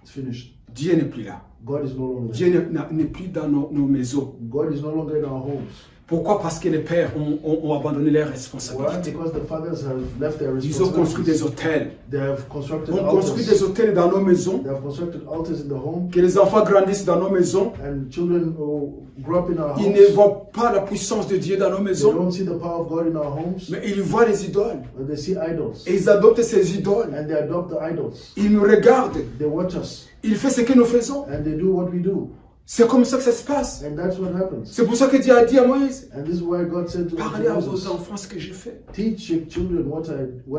It's finished. Dieu n'est plus là. God is no longer there. Dieu n'est plus dans nos maisons. God is no longer in our homes. Pourquoi? Parce que les pères ont abandonné leurs Why? responsabilités. Because the fathers have left their Ils ont construit des responsibilities. hôtels. They have constructed On construit des altars. hôtels dans nos maisons. They have constructed altars in the home, Que les enfants grandissent dans nos maisons. and children who grew up in our Ils homes, ne voient pas la puissance de Dieu dans nos they maisons. don't see the power of God in our homes, Mais ils voient les idoles. but they see idols. Et ils adoptent ces idoles. And they adopt the idols. Ils nous regardent. They watch us, Ils font ce que nous faisons. and they do what we do. C'est comme ça que ça se passe. And that's what happens. C'est pour ça que Dieu a dit à Moïse, And this is why God said to parlez à Moses, vos enfants ce que j'ai fait. teach your children what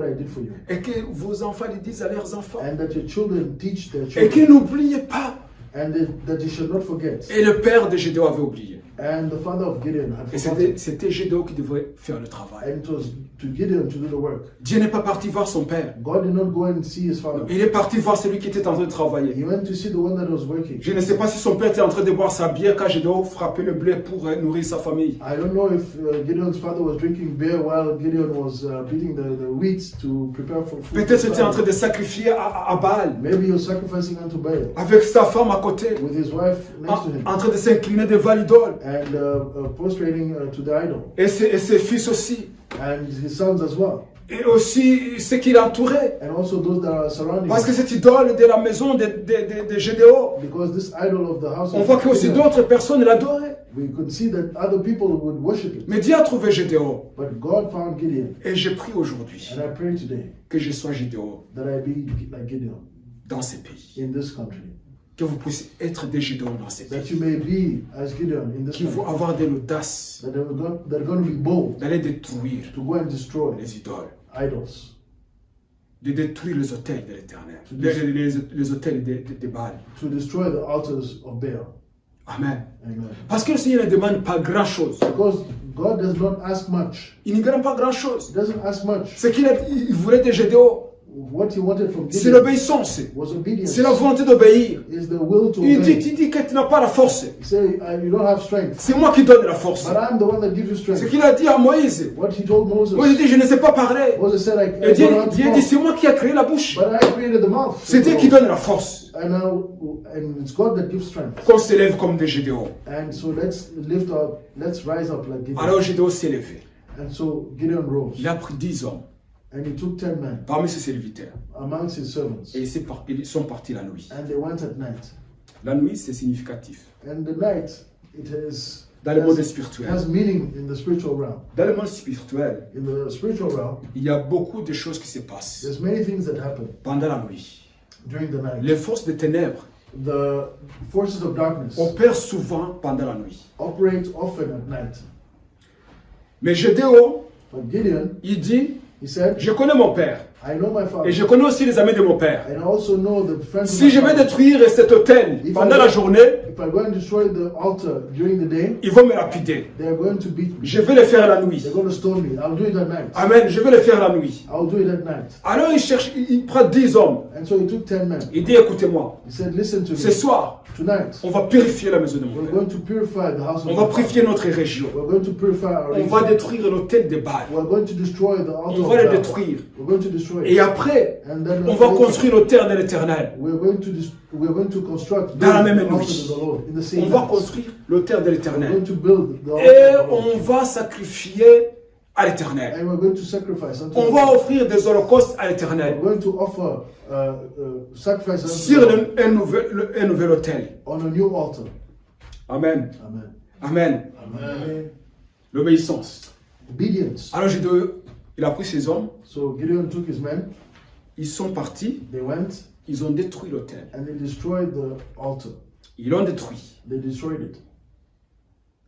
I did for you. Et que vos enfants le disent à leurs enfants. And that your children teach their Et qu'ils children. n'oublient pas. And that you should not forget. Et le père de Gédéon avait oublié. And the father of Gideon had Et forgotten. c'était Gédéon qui devait faire le travail. And it was to Gideon to do the work. Dieu n'est pas parti voir son père. God did not go and see his father. Il est parti voir celui qui était en train de travailler. He went to see the one that was working. Je ne sais pas si son père était en train de boire sa bière quand Gédéon frappait le blé pour nourrir sa famille. I don't know if Gideon's father was drinking beer while Gideon was beating the wheat to prepare for food. Peut-être était en train de sacrifier à Baal. Maybe he was sacrificing unto Baal Avec sa femme à côté. with his wife next to him. En train de s'incliner devant l'idole. And prostrating to the idol. Et ses fils aussi. And his sons as well. Et aussi ceux qui l'entouraient. And also those that are surrounding Parce que him. cette idole de la maison de Gédéon, Because this idol of the house on of voit que aussi Gideon, d'autres personnes l'adoraient. we could see that other people would worship it. Mais Dieu a trouvé Gédéon. But God found Gideon. Et je prie aujourd'hui And I pray today que je sois Gédéon that I be like Gideon dans ces pays. in this country. Que vous puissiez être des Gédéons dans ces That pays. you may be as Gideon in this Qui vont country. avoir de l'audace That they're going to be bold d'aller détruire to go and destroy les idoles. idols. De détruire les hôtels de l'éternel. To Les hôtels de Baal. To destroy the altars of Baal. Amen. Amen. Parce que le Seigneur ne demande pas grand chose. Because God does not ask much. Il ne demande pas grand chose. He doesn't ask much. Ce il voulait de Gédéon, What he wanted from c'est Gideon l'obéissance. was obedience. C'est la volonté d'obéir. Is the will to Il obey. dit que tu n'as pas la force. He say, you don't have strength, C'est moi qui donne la force. but I'm the one that gives you Ce strength. qu'il a dit à Moïse. What he told Moses. Moïse dit, je ne sais pas parler. Moses said, Et I don't know how to Dieu dit, talk, c'est moi qui a créé la bouche. but I created the mouth. C'est Dieu qui donne la force. And it's God that gives strength. Qu'on s'élève comme des Gédéons. And so let's rise up like Gideon. Alors Gédéon s'est levé. And so Gideon rose. Il a pris 10 hommes And he took 10 men parmi ses serviteurs. amongst his servants. Et ils sont partis la nuit. And they went at night. La nuit, c'est significatif. And the night, it has, Dans le monde has spirituel. meaning in the spiritual realm. Dans le monde spirituel, In the spiritual realm, il y a beaucoup de choses qui se passent there's many things that happen pendant la nuit. during the night. Les forces des ténèbres The forces of darkness opèrent souvent pendant la nuit. operate often at night. Mais Gédéon, But Gideon, il dit, he said, je connais mon père. I know my father. Et je connais aussi les amis de mon père. And I also know the friends of Si my je vais father. détruire cet hôtel pendant la journée, If I go and destroy the altar during the day, ils vont me lapider. they are going to beat me. Je vais le faire la nuit. They're going to stone me. I'll do it at night. Amen. Je vais le faire la nuit. I'll do it at night. Alors il prend 10 hommes. And so he took 10 men. Il dit, écoutez-moi, He said, listen to ce me. soir, Tonight, on va purifier la maison de mon we're père. going to purify the house of On my va father. purifier notre région. We're going to purify our On va region. détruire l'hôtel de Baal. We're going to destroy the altar On of va le Baal. détruire. We're going to destroy Et it. après, And then on va construire l'autel de l'éternel. we're going to construct Dans la the même altar nuit. of the Lord in the same On va night. construire l'autel de We're l'éternel. going to build the Et altar of the Lord. on va sacrifier à l'éternel. And we're going to sacrifice unto On the va Lord. offrir des holocaustes à We're l'éternel. going to offer sacrifice unto Sur the Lord un nouvel autel. on a new altar. Amen. Amen. Amen. Amen. L'obéissance. Obedience. Alors il a pris ses hommes. So Gideon took his men, Ils sont partis. they went, Ils ont détruit l'autel. and they destroyed the altar. Ils l'ont détruit. They destroyed it.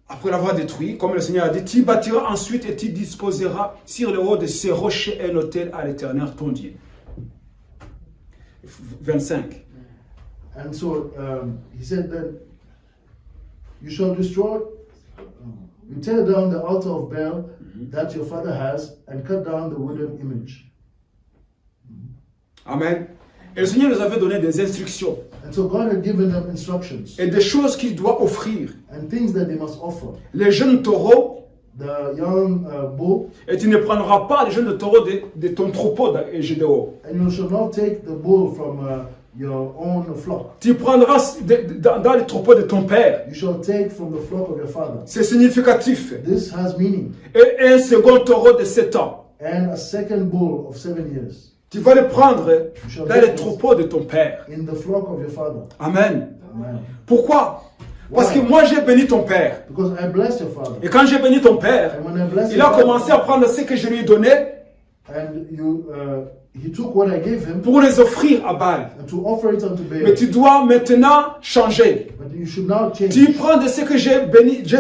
Après l'avoir détruit, comme le Seigneur a dit, tu bâtiras ensuite et tu disposeras sur le haut de ces rochers un autel à l'éternel ton Dieu. 25. And so he said that you shall destroy, you tear down the altar of Baal that your father has, and cut down the wooden image. Amen. Et le Seigneur nous avait donné des instructions And so God had given them instructions et des choses qu'il doit offrir. and things that they must offer. Les jeunes taureaux, The young bull, et tu ne prendras pas les jeunes taureaux de ton troupeau, Gédéon. and you shall not take the bull your own flock. Tu prendras dans les troupeaux de ton père. You shall take from the flock of your father. C'est significatif. This has meaning. Et un second taureau de 7 ans. And a second bull of 7 years. Tu vas le prendre dans les troupeaux de ton père. In the flock of your father. Amen. Amen. Pourquoi? Parce que moi j'ai béni ton père. Because I blessed your father. Et quand j'ai béni ton père, And when I blessed il your a father, commencé à prendre ce que je lui ai donné and he took what I gave him pour les offrir à Baal. and to offer it unto Mais Baal. tu dois maintenant changer. But you should now change. Tu prends de ce que j'ai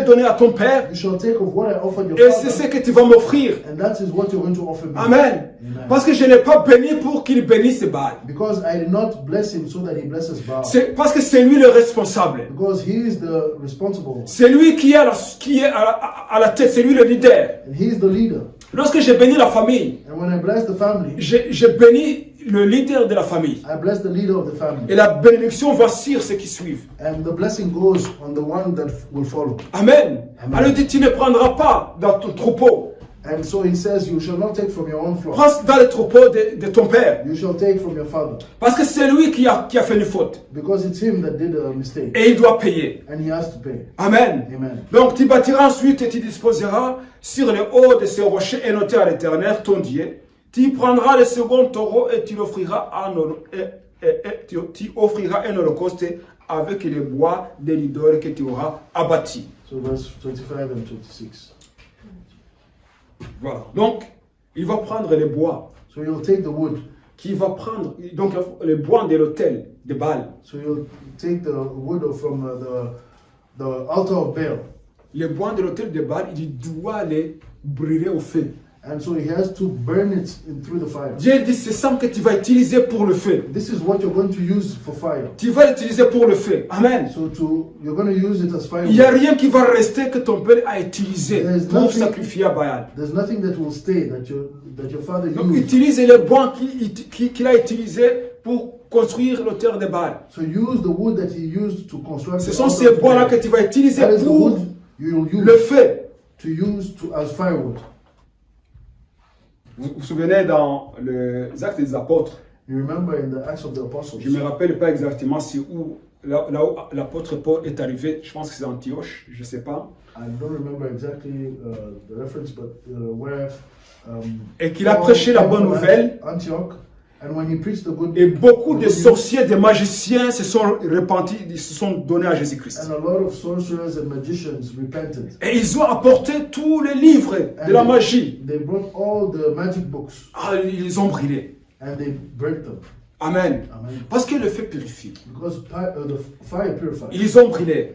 donné à ton père You shall take of what I offered your et c'est ce father, que tu vas m'offrir. and that is what you're going to offer me. Amen. Amen. Parce que je n'ai pas béni pour qu'il bénisse Baal. Because I did not bless him so that he blesses Baal. C'est parce que c'est lui le responsable. Because he is the responsible one. C'est lui qui est à la tête, c'est lui le leader. And he is the leader. Lorsque j'ai béni la famille, And when I bless the family, j'ai béni le leader de la famille. I bless the leader of the Et family. la bénédiction va sur ceux qui suivent. And the blessing goes on the one that will follow. Amen. Amen. Alors il dit, tu ne prendras pas dans ton troupeau. And so he says, you shall not take from your own flock. Prends dans le troupeau de ton père. You shall take from your father. Parce que c'est lui qui a fait une faute. Because it's him that did a mistake. Et il doit payer. And he has to pay. Amen. Amen. Donc tu bâtiras ensuite et tu disposeras sur le haut de ces rochers et notés à l'Éternel, ton Dieu. Tu prendras le second taureau et tu l'offriras tu offriras un holocauste avec les bois de l'idole que tu auras abattu. So verse 25 and 26. Voilà. Donc, il va prendre les bois. So you'll take the wood. Qui va prendre donc les bois de l'autel de Baal. So you'll take the wood from the altar of Baal. Les bois de l'autel de Baal, il doit les brûler au feu. And so he has to burn it through the fire. Dieu dit, c'est ça que tu vas utiliser pour le feu. This is what you're going to use for fire. Tu vas l'utiliser pour le feu. Amen. So you're going to use it as fire. Il n'y a rien qui va rester que ton père a utilisé There's pour nothing- sacrifier à Baal. There's nothing that will stay that your father Donc used. utilise les bois qu'il a utilisés pour construire l'autel de Baal. So use the wood that he used to construct. Ce the sont altar ces of bois-là Baal. que tu vas utiliser That is the pour wood you will le use feu. to use as firewood. Vous vous souvenez dans les Actes des Apôtres, You remember in the Acts of the Apostles. je ne me rappelle pas exactement c'est où, là où l'apôtre Paul est arrivé, je pense que c'est Antioche, je ne sais pas, I don't remember exactly the reference, but where et qu'il a prêché la bonne nouvelle, Antioch, and when he preached the good, et beaucoup de the good news, sorciers, de magiciens se sont repentis, ils se sont donnés à Jésus-Christ. and a lot of sorcerers and magicians repented. Et ils ont apporté tous les livres de la magie. They brought all the magic books Ah, ils les ont brûlés. and they burnt them. Amen. Amen. Parce que le feu purifie. Because the fire purifies. Ils ont brûlé.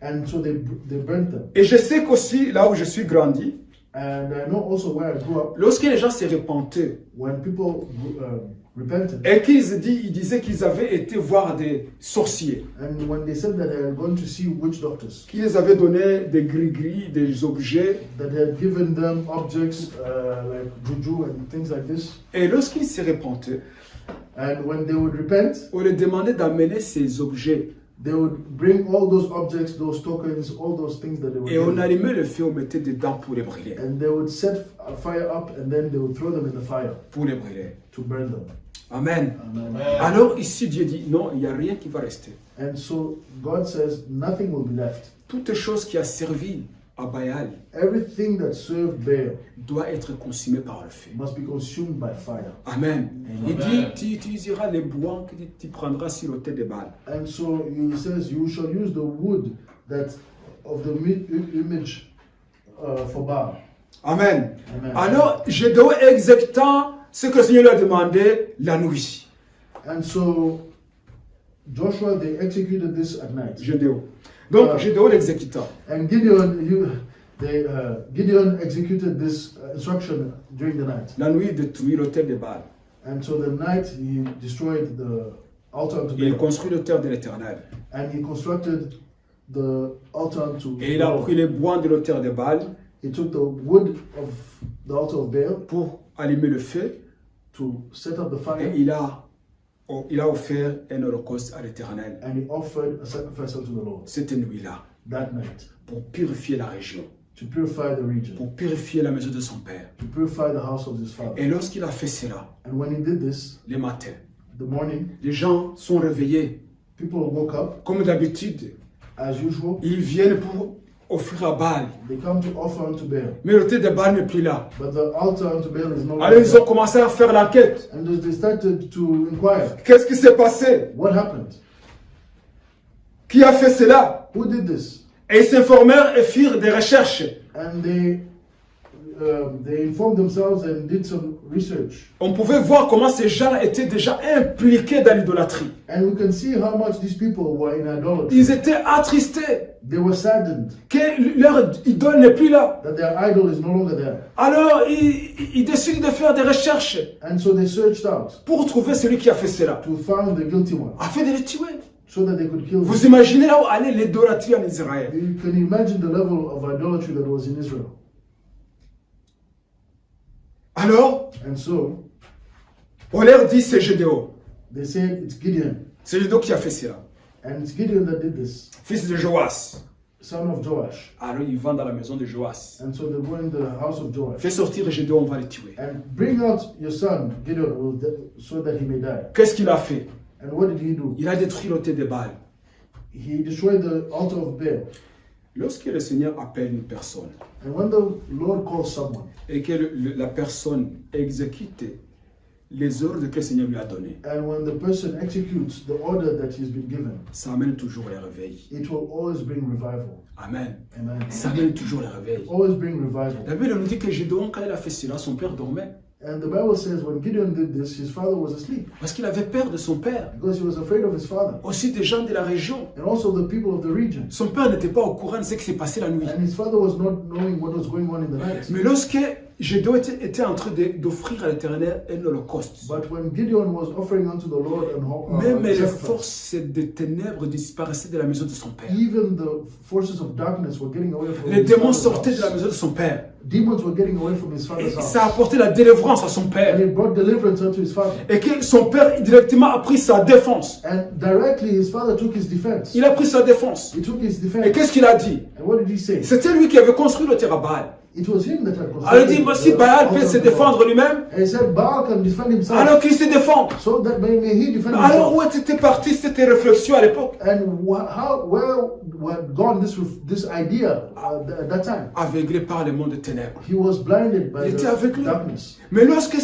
And so they burnt them. Et je sais qu'aussi, là où je suis grandi, And I know also where I grew up, lorsque les gens se repentaient, when people repented, et ils disaient qu'ils avaient été voir des sorciers, and when they said that they were going to see witch doctors, qui les avaient donné des gris-gris, des objets, that they had given them objects like juju and things like this, et lorsqu'ils se repentaient, and when they would repent, on leur demandait d'amener ces objets. they would bring all those objects, those tokens, all those things that they were Et on given, allumait le feu, on mettait dedans pour les brûler. and they would set a fire up, and then they would throw them in the fire Pour les brûler. to burn them. Amen. Amen. Alors ici, Dieu dit, non, il n'y a rien qui va rester. And so God says nothing will be left. Toute chose qui a servi à Baal Everything that served Baal doit être consumé par le feu. must be consumed by fire. Amen. Il Amen. dit, tu utiliseras les bois que tu prendras sur l'autel de Baal. And so he says, you shall use the wood that of the image for Baal. Amen. Amen. Alors, Gédéon exécutant ce que le Seigneur lui a demandé la nuit. And so Joshua, they executed this at night. Gédéon. Donc, Gédéon l'exécuta. And Gideon executed this instruction during the night. La nuit, il détruit l'autel de Baal. And so the night he destroyed the altar unto Il Baal. construit l'autel de l'Éternel. And he constructed the altar unto Et il a Baal. pris les bois de l'autel de Baal He took the wood of the altar of Baal pour allumer le feu. to set up the Et fire, il a offert un holocauste à l'Éternel and he offered a sacrifice unto the Lord cette nuit-là that night pour purifier la région, to purify the region, pour purifier la maison de son père. to purify the house of his father. Et lorsqu'il a fait cela, And when he did this, le matin, the morning, les gens sont réveillés. people woke up Comme d'habitude, as usual. ils viennent pour offrir à Baal. They come to offer unto Baal, Mais l'autel de Baal n'est plus là. but the altar unto Baal is no Alors longer ils ont there. commencé à faire l'enquête. And they started to inquire, Qu'est-ce qui s'est passé? what happened? Qui a fait cela? Who did this? Et ils s'informèrent et firent des recherches. And they informed themselves and did some research. On pouvait voir comment ces gens étaient déjà impliqués dans l'idolâtrie. And we can see how much these people were in idolatry. Ils étaient attristés They were saddened que leur idole n'est plus là. that their idol is no longer there. Alors ils décident de faire des recherches And so they searched out pour trouver celui qui a fait cela, to find the guilty one afin de le tuer. so that they could kill him. Vous imaginez là où allait l'idolâtrie en Israël? You can imagine the level of idolatry that was in Israel. Alors, And so on leur dit c'est Gédéon. they said it's Gideon. C'est Gédéon qui a fait cela. And it's Gideon that did this, Fils de Joas. son of Joash. Alors ils vont dans la maison de Joas. And so they go in the house of Joash. Fais sortir Gédéon, on va le tuer. And bring out your son, Gideon, so that he may die. Qu'est-ce qu'il a fait? And what did he do? Il a détruit l'autel de Baal. He destroyed the altar of Baal. Lorsque le Seigneur appelle une personne And when the Lord calls someone, et que la personne exécute les ordres que le Seigneur lui a donnés, and when the person executes the order that he's been given, ça amène toujours les réveils. it will always bring revival. Amen. Amen. Ça amène toujours les réveils. Always bring revival. La Bible nous dit que Gédéon, quand il a fait cela, son père dormait. And the Bible says when Gideon did this, his father was asleep Parce qu'il avait peur de son père. because he was afraid of his father Aussi des gens de la région. and also the people of the region. Son père n'était pas au courant de ce qui s'est passé la nuit. And his father was not knowing what was going on in the night. Mais lorsque Gédéon était en train d'offrir à l'Éternel un holocauste, But when Gideon was offering unto the Lord même les sacrifice, forces des ténèbres disparaissaient de la maison de son père. even the forces of darkness were getting away from Les his démons father's sortaient de la house. maison de son père. Demons were getting away from his Et father's house. ça a apporté la délivrance à son And père. it brought deliverance unto his father. Et que son père directement a pris sa défense. And directly his father took his defense. Il a pris sa défense. He took his Et defense. qu'est-ce qu'il a dit? And what did he say? C'était lui qui avait construit le terrain Baal. It was him that had Alors il dit, constructed si the Baal altar peut of se the Lord. défendre lui-même, And he said, Baal can defend himself. alors qu'il se défende. So that may he defend Alors himself. où était partie cette réflexion à l'époque? And where had gone this idea at that time? Aveuglé par le monde des ténèbres. He was blinded by Il était aveuglé. the darkness. Mais lorsque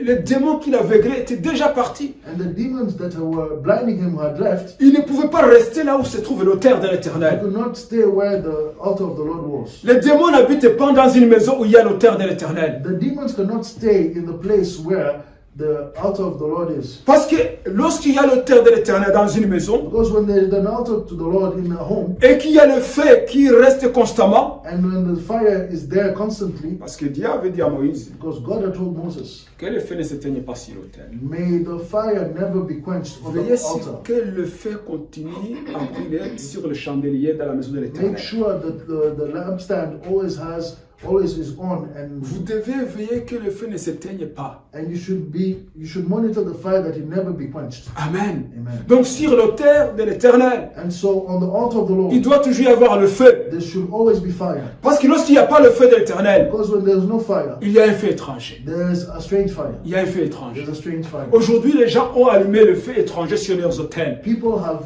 les démons qui l'aveuglait étaient déjà partis, And the demons that were blinding him had left. il ne pouvait pas rester là où se trouve l'autel de He l'Éternel. could not stay where the altar of the Lord was. Les démons n'habitent pas dans une maison où il y a l'autel de l'Éternel. The demons cannot stay in the place where the altar of the Lord is. Parce que lorsqu'il y a l'autel de l'Éternel dans une maison, Because when there is an altar to the Lord in a home, et qu'il y a le feu qui reste constamment, and when the fire is there constantly, parce que Dieu avait dit à Moïse because God had told Moses, que le feu ne s'éteigne pas sur l'autel. may the fire never be quenched on Veillez the sur altar. que le feu continue à brûler sur le chandelier dans la maison de Make l'Éternel. sure that the lampstand always is on, Vous and devez veiller que le feu ne s'éteigne pas. you should monitor the fire that it never be quenched. Amen. Amen. Donc sur l'autel de l'Éternel, And so on the altar of the Lord, il doit toujours y avoir le feu. there should always be fire. Parce que lorsqu'il n'y a pas le feu de l'Éternel, Because when there's no fire, il y a un feu étranger. there's a strange fire. Il y a un feu étranger. There's a strange fire. Aujourd'hui, les gens ont allumé le feu étranger sur leurs autels. People have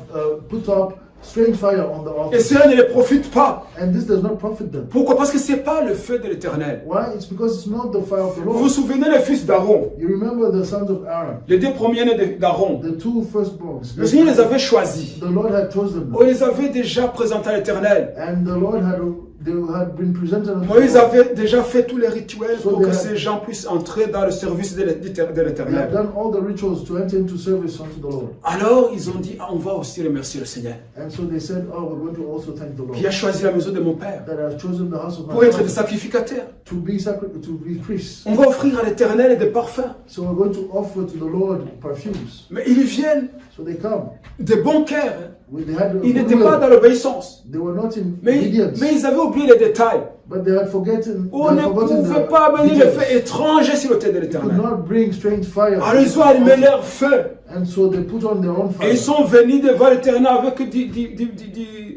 put up strange fire on the altar, Et cela ne les profite pas. and this does not profit them. Pourquoi? Parce que ce n'est pas le feu de l'Éternel. Why? It's because it's not the fire of the Vous vous Lord. souvenez des fils d'Aaron, You remember the sons of Aaron, les deux premiers-nés d'Aaron. the two firstborns. Le Seigneur les avait choisis. The Lord had chosen them, On les avait déjà présentés à l'Éternel. and the Lord had been presented unto Moïse the Lord. avait déjà fait tous les rituels So pour they que had- ces gens puissent entrer dans le service de They had l'Éternel. done all the rituals to enter into service unto the Lord. Alors ils ont dit, ah, on va aussi remercier le Seigneur And so they said, oh, we're going to also thank the qui a Lord choisi la maison de mon père that has chosen the house of my pour être des father sacrificateurs. to be priests. On va offrir à l'Éternel des parfums. So we're going to offer to the Lord perfumes. Mais ils viennent So they come. de bon cœur. They had Ils n'étaient goodwill. pas dans l'obéissance. They were not in Mais obedience, ils avaient oublié les détails. but they had forgotten. On ne pouvait pas amener le feu étranger sur l'autel de They could l'Éternel. not bring strange fire. Alors ils ont allumé leur feu. And so they put on their own Et fire. ils sont venus devant l'Éternel avec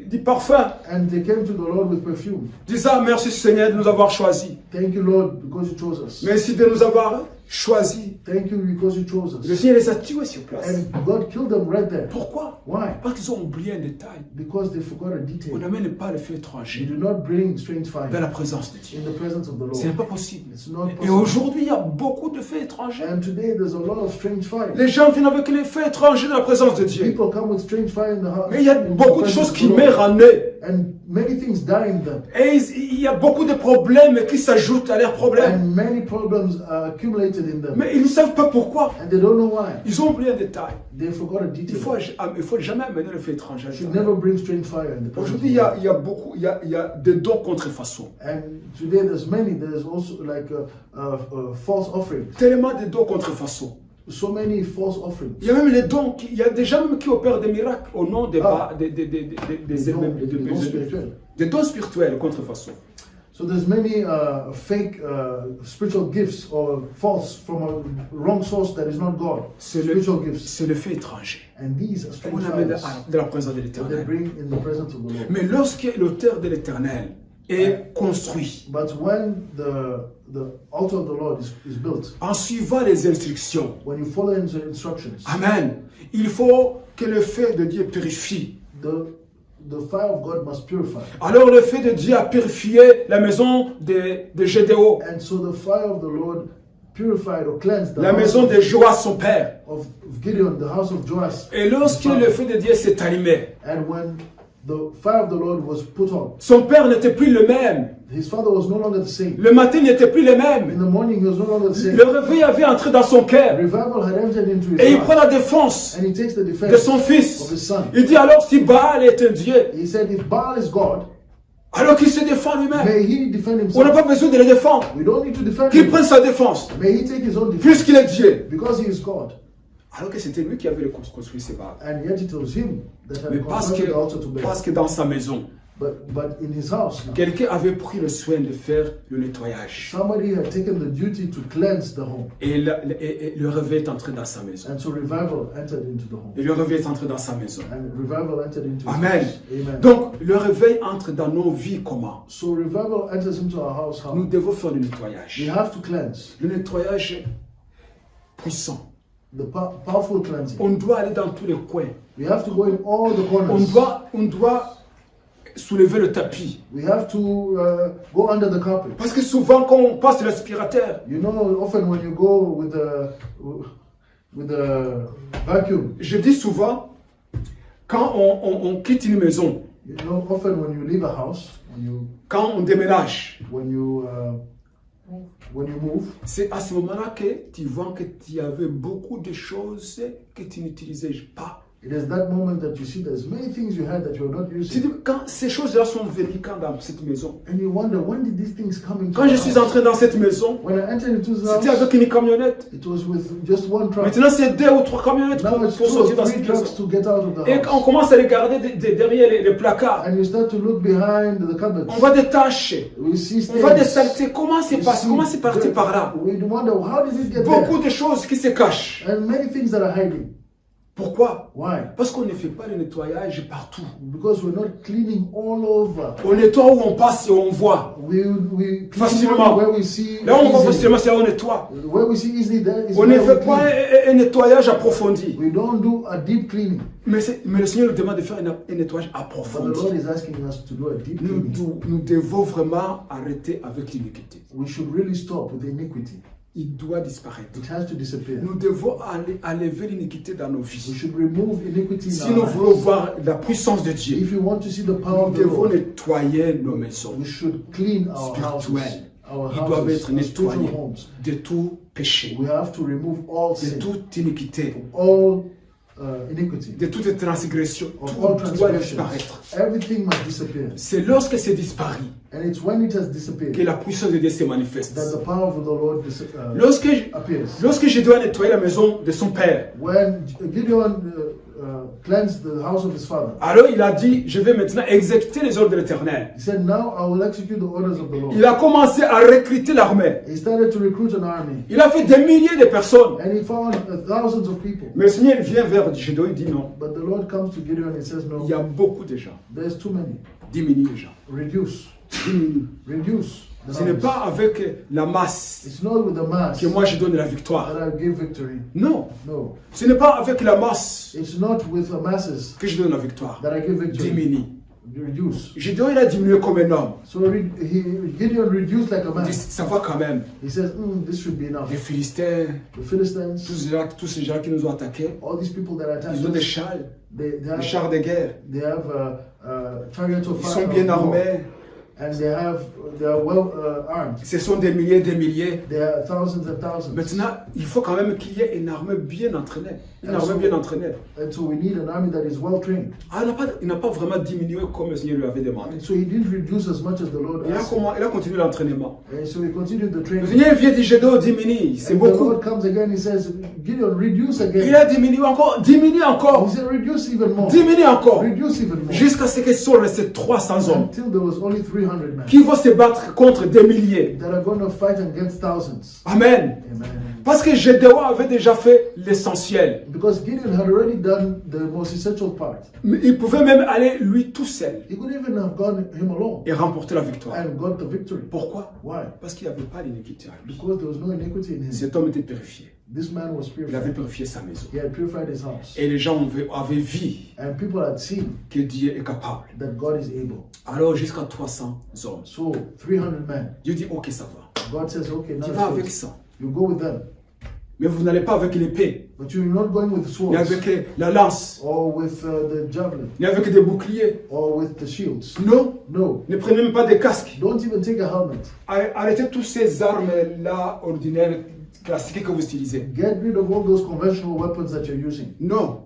du parfum. And they came to the Lord with perfume. Disant merci Seigneur de nous avoir choisis. Thank you, Lord, because you chose us. Merci de nous avoir choisis. Thank you because you chose Le us. Seigneur les a tués sur place. And God killed them right there. Pourquoi? Why? Parce qu'ils ont oublié un détail. Because they forgot a On detail. n'amène pas le feu You étranger do not bring strange dans fire la présence de Dieu. in the presence of the Ce n'est Lord. pas possible. It's not Et possible. aujourd'hui, il y a beaucoup de feux étrangers. And today there's a lot of strange fire. Les gens viennent avec les feux étrangers dans la présence de Dieu. People come with strange fire in the house. Mais il y a in the beaucoup de presence choses of qui the Lord. meurent en eux. And many things die in them. Et il y a beaucoup de problèmes qui s'ajoutent à leurs problèmes. And many problems are accumulated in them. Mais ils ne savent pas pourquoi. And they don't know why. Ils ont oublié un détail. They forgot a Il detail. faut jamais amener le feu étranger. You should never bring strange fire in the presence of Aujourd'hui, the Lord. il y a des dons contrefaçons. And today there's also like false offerings. Tellement de dons contrefaçons. So many false offerings. Il y a même les dons, il y a des gens même qui opèrent des miracles au nom des Dons spirituels. des dons spirituels contrefaçons. So there's many fake spiritual gifts or false from a wrong source that is not God. Spiritual gifts. C'est le feu étranger. And these are On strange amène fires de la présence de that they l'Éternel. bring in the presence of the Lord. Mais lorsque l'autel de l'Éternel est construit, But when the altar of the Lord is built, en suivant les instructions, when you follow the instructions, Amen, il faut que le feu de Dieu purifie. the fire of God must purify. Alors le feu de Dieu a purifié la maison de Gédéon, And so the fire of the Lord purified or cleansed the la house maison de Joas, son père. of Gideon, the house of Joas. Et lorsque le feu de Dieu s'est allumé, And when the fire of the Lord was put on, son père n'était plus le même. his father was no longer the same. Le matin n'était plus le In même. the morning, he was no longer the same. Le réveil avait entré dans son cœur. Revival had entered into his Et il prend heart. la défense And he takes the de defense son of fils. his son. Il dit alors si Baal est un Dieu, He said, if Baal is God, alors qu'il se défend lui-même. may he defend On n'a himself. pas besoin de le défendre. We don't need to defend Qu'il him. prenne sa défense. May he take his own defense. Puisqu'il est Dieu. Because he is God. Alors que c'était lui qui avait construit ces Baals. And yet it was him that Mais had constructed the altar to Baal. parce que dans sa maison, But in his house, now, quelqu'un avait pris le soin de faire le nettoyage. somebody had taken the duty to cleanse the home. Et le réveil est entré dans sa maison. And so revival entered into the home. Et le réveil est entré dans sa maison. And revival entered into his Amen. house. Amen. Donc, le réveil entre dans nos vies comment? So revival enters into our house. Nous How? devons faire le We nettoyage. have to cleanse. Le nettoyage puissant. The powerful cleansing. On doit aller dans tous les coins. We have to go in all the On corners. doit soulever le tapis. We have to go under the carpet. Parce que souvent, quand on passe l'aspirateur, You know, often when you go with the vacuum, je dis souvent, quand on quitte une maison, you know, often when you leave a house, quand on déménage, when you move, c'est à ce moment-là que tu vois que tu avais beaucoup de choses que tu n'utilisais pas. it is that moment that you see there's many things you had that you're not Tu using. dis, quand ces choses-là sont venues quand dans cette maison, And you wonder, when did these things come into quand the je suis house? entré dans cette maison, When I entered into the c'était house, avec une camionnette. it was with just one truck. Maintenant, c'est 2 ou 3 camionnettes Now pour it's 2 or sortir dans 3 cette trucks maison. to get out of the Et on house. commence à regarder derrière les placards. And you start to look behind the cupboards. On voit des taches, We see on voit des stains. saletés. Comment c'est We passé? see Comment c'est parti dirt. par là? We wonder, how did it get Beaucoup there? de choses qui se cachent. And many things that are hiding. Pourquoi? Why? Parce qu'on ne fait pas le nettoyage partout. Because we're not cleaning all over. On nettoie où on passe et on voit. We clean Facilement. where we see Là où on voit easily. facilement, c'est là où on nettoie. Where we see easily, that is On ne where fait we pas clean. un nettoyage approfondi. We don't do a deep cleaning. Mais le Seigneur nous demande de faire un nettoyage But the approfondi. Lord is asking us to do a deep cleaning. Nous devons vraiment arrêter avec l'iniquité. We should really stop with iniquity. Il doit disparaître. It has to disappear. Nous devons enlever l'iniquité dans nos We vies. should remove iniquity Si in nous our voulons lives. voir la puissance de Dieu, If you want to see the power nous of the devons Lord, nettoyer nos maisons we should clean our houses. spirituelles. Our Ils doivent houses, être our spiritual nettoyés homes. de tout péché, We have to remove all de sin, toute iniquité, all iniquity, de toute transgression. of Tout all doit transgressions. disparaître. Everything must disappear. C'est lorsque c'est disparu And it's when it has disappeared que la puissance de Dieu se manifeste. that the power of the Lord appears. Lorsque je dois nettoyer la maison de son père, When Gideon cleansed the house of his father, alors il a dit, je vais maintenant exécuter les ordres de l'Éternel. he said, now I will execute the orders of the Lord. Il a commencé à recruter l'armée. He started to recruit an army. Il a fait des milliers de personnes. And he found thousands of people. Mais le Seigneur vient vers Gédéon et dit non. But the Lord comes to Gideon and says, Il no, y a beaucoup de gens. there's too many. Diminue les gens. Reduce. diminue. Reduce the Ce n'est numbers. pas avec la masse It's not with the mass que moi je donne la victoire. that I give victory. Non, No. ce n'est pas avec la masse It's not with the masses que je donne la victoire. that I give victory. Diminue. Reduce. Gédéon, il a diminué comme un homme. So Gideon reduced like a Il man. dit, ça va quand même. He says, this should be enough. Les Philistins, The Philistines, tous ces gens qui nous ont attaqués, all these people that attacked ils ont des us, chars, they des chars de guerre. have chariots of Ils fire, sont bien of war, armés. and they are well armed. Ce sont des milliers. There are thousands and thousands. Maintenant, il faut quand même qu'il y ait une armée bien entraînée. Une armée bien entraînée. And so we need an army that is well trained. Ah, il n'a pas vraiment diminué comme le Seigneur lui avait demandé. And so he didn't reduce as much as the Lord asked. Il a continué l'entraînement. And so he continued the Le training. Seigneur vient dire, Gédéon, diminue. C'est And the beaucoup. Lord comes again, he says, Gideon, reduce Il again. a diminué encore. Diminue encore. He said, reduce even more. Diminue encore. Reduce even more. Jusqu'à ce qu'ils soient restés 300 hommes Until there was only 300 men qui vont se battre contre des milliers. that are going to fight against thousands. Amen. Amen. Parce que Gédéon avait déjà fait l'essentiel. Because Gideon had already done the most essential part. Mais il pouvait même aller lui tout seul He could even have gone him alone et remporter la victoire. and got the victory. Pourquoi? Why? Parce qu'il n'y avait pas d'iniquité en lui. Because there was no iniquity in him. Cet homme était purifié. This man was Il avait purified. purifié sa maison. He had purified his house. Et les gens avaient vu And people had seen que Dieu est capable. that God is able. Alors jusqu'à 300 hommes. So 300 men. Dieu dit, ok, ça va. God says, okay, now Tu it's vas good. avec ça. You go with them. Mais vous n'allez pas avec l'épée, But you're not going with ni swords avec la lance, or with the javelin ni avec des boucliers. or with the shields. Non, No. ne prenez même pas des casques. Don't even take a helmet. Arrêtez toutes ces armes-là ordinaires, classiques que vous utilisez. Get rid of all those conventional weapons that you're using. Non,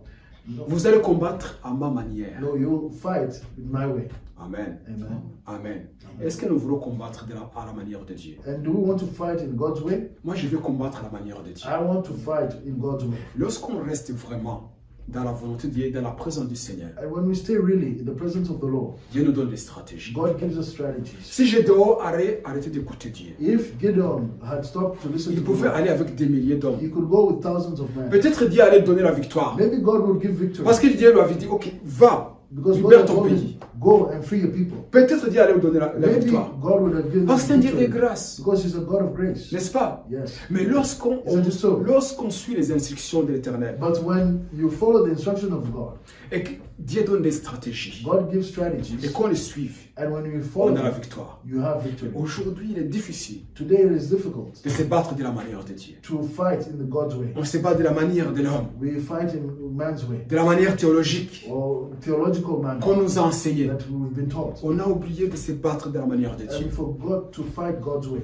vous allez combattre à ma manière. No, you'll fight in my way. Amen. Amen. Amen. Est-ce que nous voulons combattre à la manière de Dieu? And do we want to fight in God's way? Moi, je veux combattre à la manière de Dieu. I want to fight in God's way. Lorsqu'on reste vraiment dans la volonté de Dieu, dans la présence du Seigneur, And when we stay really in the presence of the Lord, Dieu nous donne des stratégies. God gives us strategies. Si Gédéon arrêté d'écouter Dieu, If Gideon had stopped to listen il to pouvait God, aller avec des milliers d'hommes. he could go with thousands of men. Peut-être Dieu allait donner la victoire. Maybe God would give victory. Parce que Dieu lui avait dit, ok, va, Because God libère had ton told him, pays. go and free your people. Peut-être Dieu allait lui donner la Maybe victoire. God would have given Parce que c'est un Dieu de victory. grâce, Because he's a God of grace. n'est-ce pas? Yes. Mais lorsqu'on Isn't it so? suit les instructions de l'Éternel, But when you follow the instruction of God, et que Dieu donne des stratégies, God gives et strategies. qu'on les suive, And when you follow on a la them, victoire. you have victory. Aujourd'hui, il est difficile Today it is difficult de se battre de la manière de Dieu. to fight in the God's way. On se bat de la manière de l'homme, We fight in man's way de la manière théologique or theological manner qu'on nous a enseigné. that we've been taught. On a oublié de se battre de la manière de And Dieu. we forgot to fight God's way.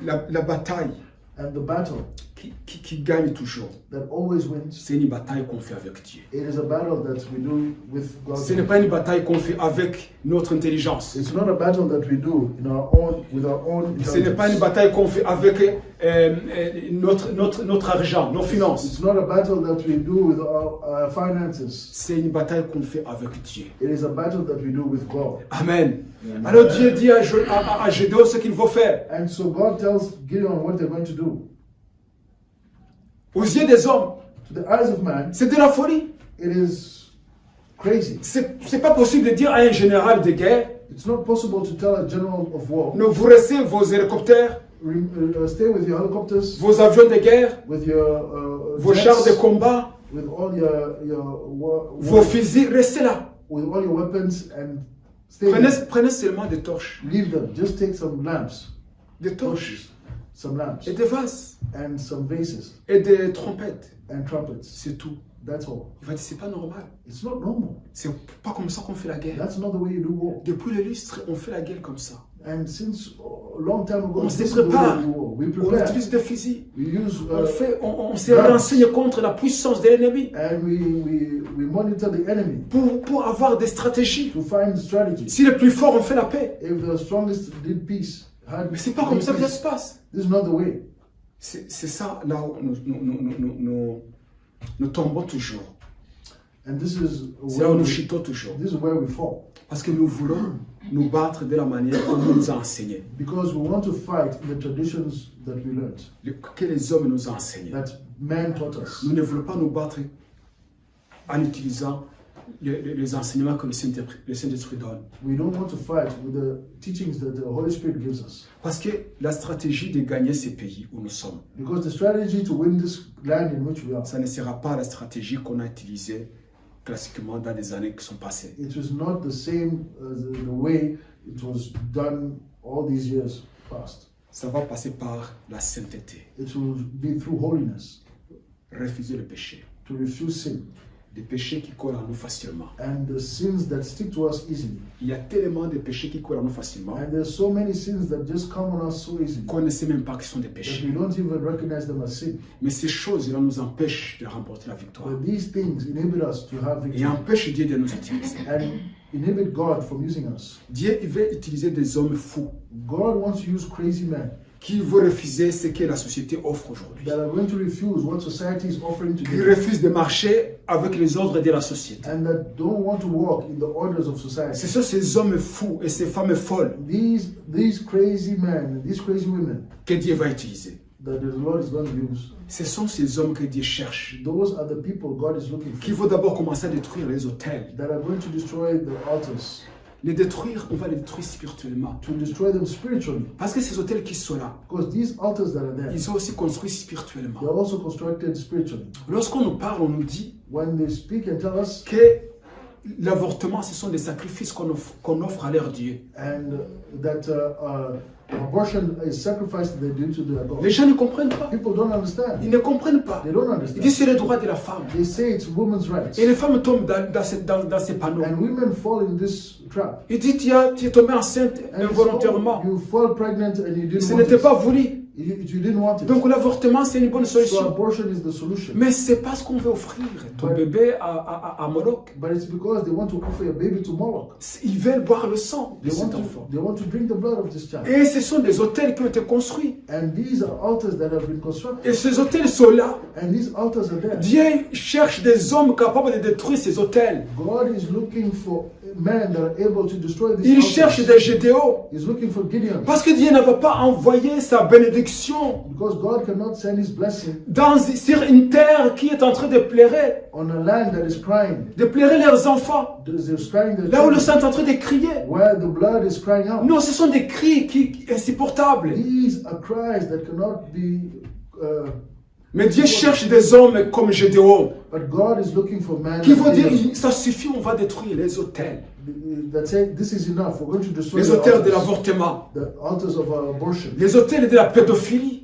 La bataille And the battle qui gagne toujours, that always wins, c'est une bataille qu'on fait avec Dieu. it is a battle that we do with God's Ce n'est way. pas une bataille qu'on fait avec notre intelligence. It's not a battle that we do in our own with our own Ce n'est pas une intelligence. bataille qu'on fait avec notre argent, nos finances. It's not a battle that we do with our finances. C'est une bataille qu'on fait avec Dieu. It is a battle that we do with God. Amen. Alors Dieu dit à Gédéon ce qu'il faut faire. And so God tells Gideon what they're going to do. Aux yeux des hommes, To the eyes of man, c'est de la folie. it is crazy. C'est pas possible de dire à un général de guerre, It's not possible to tell a general of war, vous restez vos hélicoptères, stay with your helicopters, vos avions de guerre, with your vos jets, chars de combat, with all your vos fusils, restez là. with all your weapons and stay there. Prenez seulement des torches. Leave them. Just take some lamps, Des torches torches, some lamps, et des vases and some vases et des trompettes. and trumpets. C'est tout. That's all. Il va dire, c'est pas normal. It's not normal. C'est pas comme ça qu'on fait la guerre. That's not the way you do war. Depuis le lustre, on fait la guerre comme ça. And since a long time ago, On this se is the way prépare. we do war. We On prepare. utilise des fusils. We use On se renseigne contre la puissance de l'ennemi and we monitor the enemy pour avoir des stratégies. to find strategies. Si le plus fort, on fait la paix. If the strongest did peace, Mais c'est pas comme ça que ça se passe. This is not the way. C'est ça là où nous tombons toujours. And this is C'est là où nous chutons toujours. this is where we fall. Parce que nous voulons nous battre de la manière qu'on nous a enseigné. Because we want to fight the traditions that we learned, Que les hommes nous ont enseigné. that man taught us. Nous ne voulons pas nous battre en utilisant les enseignements que le Saint-Esprit donne. We don't want to fight with the teachings that the Holy Spirit gives us. Parce que la stratégie de gagner ces pays où nous sommes, Because the strategy to win this land in which we are, ça ne sera pas la stratégie qu'on a utilisée classiquement dans les années qui sont passées. it was not the same as the way it was done all these years past. Ça va passer par la sainteté, It will be through holiness, refuser le péché, to refuse sin, des péchés qui collent à nous facilement. and the sins that stick to us easily. Il y a tellement de péchés qui collent à nous facilement And there's so many sins that just come on us so easily qu'on ne sait même pas qu'ils sont des that péchés. we don't even recognize them as sin. Mais ces choses-là nous empêchent de remporter la victoire But these things inhibit us to have et victory empêchent Dieu de nous utiliser. and inhibit God from using us. Dieu il veut utiliser des hommes fous God wants to use crazy men qui vont refuser ce que la société offre aujourd'hui. that are going to refuse what society is offering Qui today refusent de marcher avec les ordres de la société. and that don't want to walk in the orders of Ce society. sont ces hommes fous et ces femmes folles These crazy men, these crazy women que Dieu va utiliser. that the Lord is going to use, Ce sont ces hommes que Dieu cherche, those are the people God is looking qui for, vont d'abord commencer à détruire les hôtels. that are going to destroy the altars, Les détruire, on va les détruire spirituellement. to destroy them spiritually. Parce que ces hôtels qui sont là, Because these altars that are there, ils sont aussi construits spirituellement. they are also constructed spiritually. Lorsqu'on nous parle, on nous dit When they speak and tell us, que l'avortement, ce sont des sacrifices qu'on offre à leur Dieu. and that abortion is sacrifice that they do to their Les God, gens ne comprennent pas. people don't understand. Ils ne comprennent pas. They don't Ils understand. disent c'est le droit de la femme. They say it's women's rights. Et les femmes tombent dans ces panneaux. And women fall in this trap. Ils disent tu es tombée enceinte And involontairement. so you fall pregnant and you Ce didn't want n'était it. pas voulu. You didn't want it. Donc l'avortement, c'est une bonne So solution. abortion is the solution. Mais c'est pas ce qu'on veut offrir ton Ouais. bébé à Moloch. But it's because they want to offer a baby to Moloch. Ils veulent boire le sang de They want cet enfant. to drink the blood of this child. Et ce sont des hôtels qui ont été construits. And these are altars that have been constructed. Et ces hôtels sont là. And these altars are there. Dieu cherche des hommes capables de détruire ces hôtels. God is looking for men that are able to destroy these Il altars. cherche des Gédéons. He's looking for Gideon. Parce que Dieu ne va pas envoyer sa bénédiction Because God cannot send his blessing sur une terre qui est en train de pleurer, on a land that is crying. de pleurer leurs enfants. There's crying the Là où le children, sang est en train de crier. where the blood is crying out. Non, ce sont des cris insupportables. These are cries that cannot be. Mais Dieu cherche des hommes comme Gédéon But God is looking for men qui vont dire that ça suffit, on va détruire les hôtels. say this is enough. We're going to destroy Les the hôtels de altars, l'avortement, the altars of abortion, les hôtels de la pédophilie.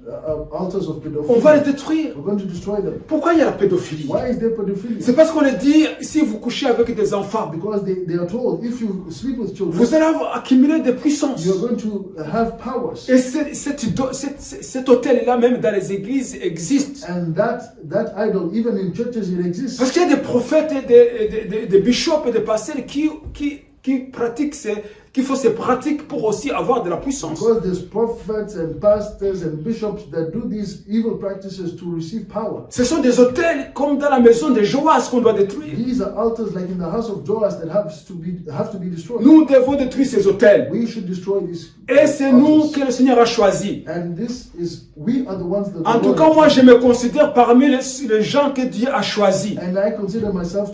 altars of On va les pedophilia. détruire. We're going to destroy them. Pourquoi il y a la pédophilie? Why is there pedophilia? C'est parce qu'on leur dit si vous couchez avec des enfants, Because they are told if you sleep with children, vous allez accumuler des puissances. you're going to have powers. Et cet hôtel-là, même dans les églises, existe. And that idol, even in churches, it exists. Parce qu'il y a des prophètes, et des bishops et des pasteurs qui pratiquent qui font ces pratiques pour aussi avoir de la puissance. Because there's prophets and pastors and bishops that do these evil practices to receive power. Ce sont des hôtels comme dans la maison de Joas qu'on doit détruire. These are altars like in the house of Joas that have to be destroyed. Nous devons détruire ces hôtels. We should destroy these Et c'est nous altars. que le Seigneur a choisi. And we are the ones that En the tout Lord cas, has moi, chosen. je me considère parmi les gens que Dieu a choisis And I consider myself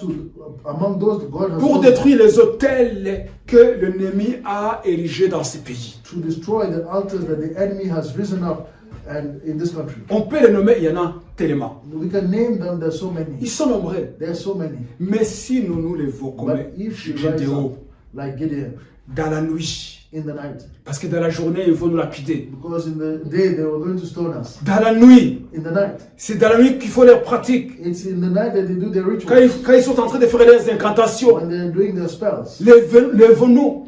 among those that God has pour chosen détruire les hôtels que l'ennemi a érigés dans ce pays. to destroy the altars that the enemy has risen up and in this country. On peut les nommer, il y en a tellement. We can name them, there's so many. Ils sont nombreux. There are so many. Mais si nous les voyons comme But if you rise Gédéon, up like Gideon dans la nuit, in the night, parce que dans la journée, ils vont nous lapider. because in the day they were going to stone us. Dans la nuit, In the night. c'est dans la nuit qu'il faut leurs pratiques. It's in the night that they do their Quand rituals. quand ils sont en train de faire leurs incantations, When they're doing their spells. levons-nous,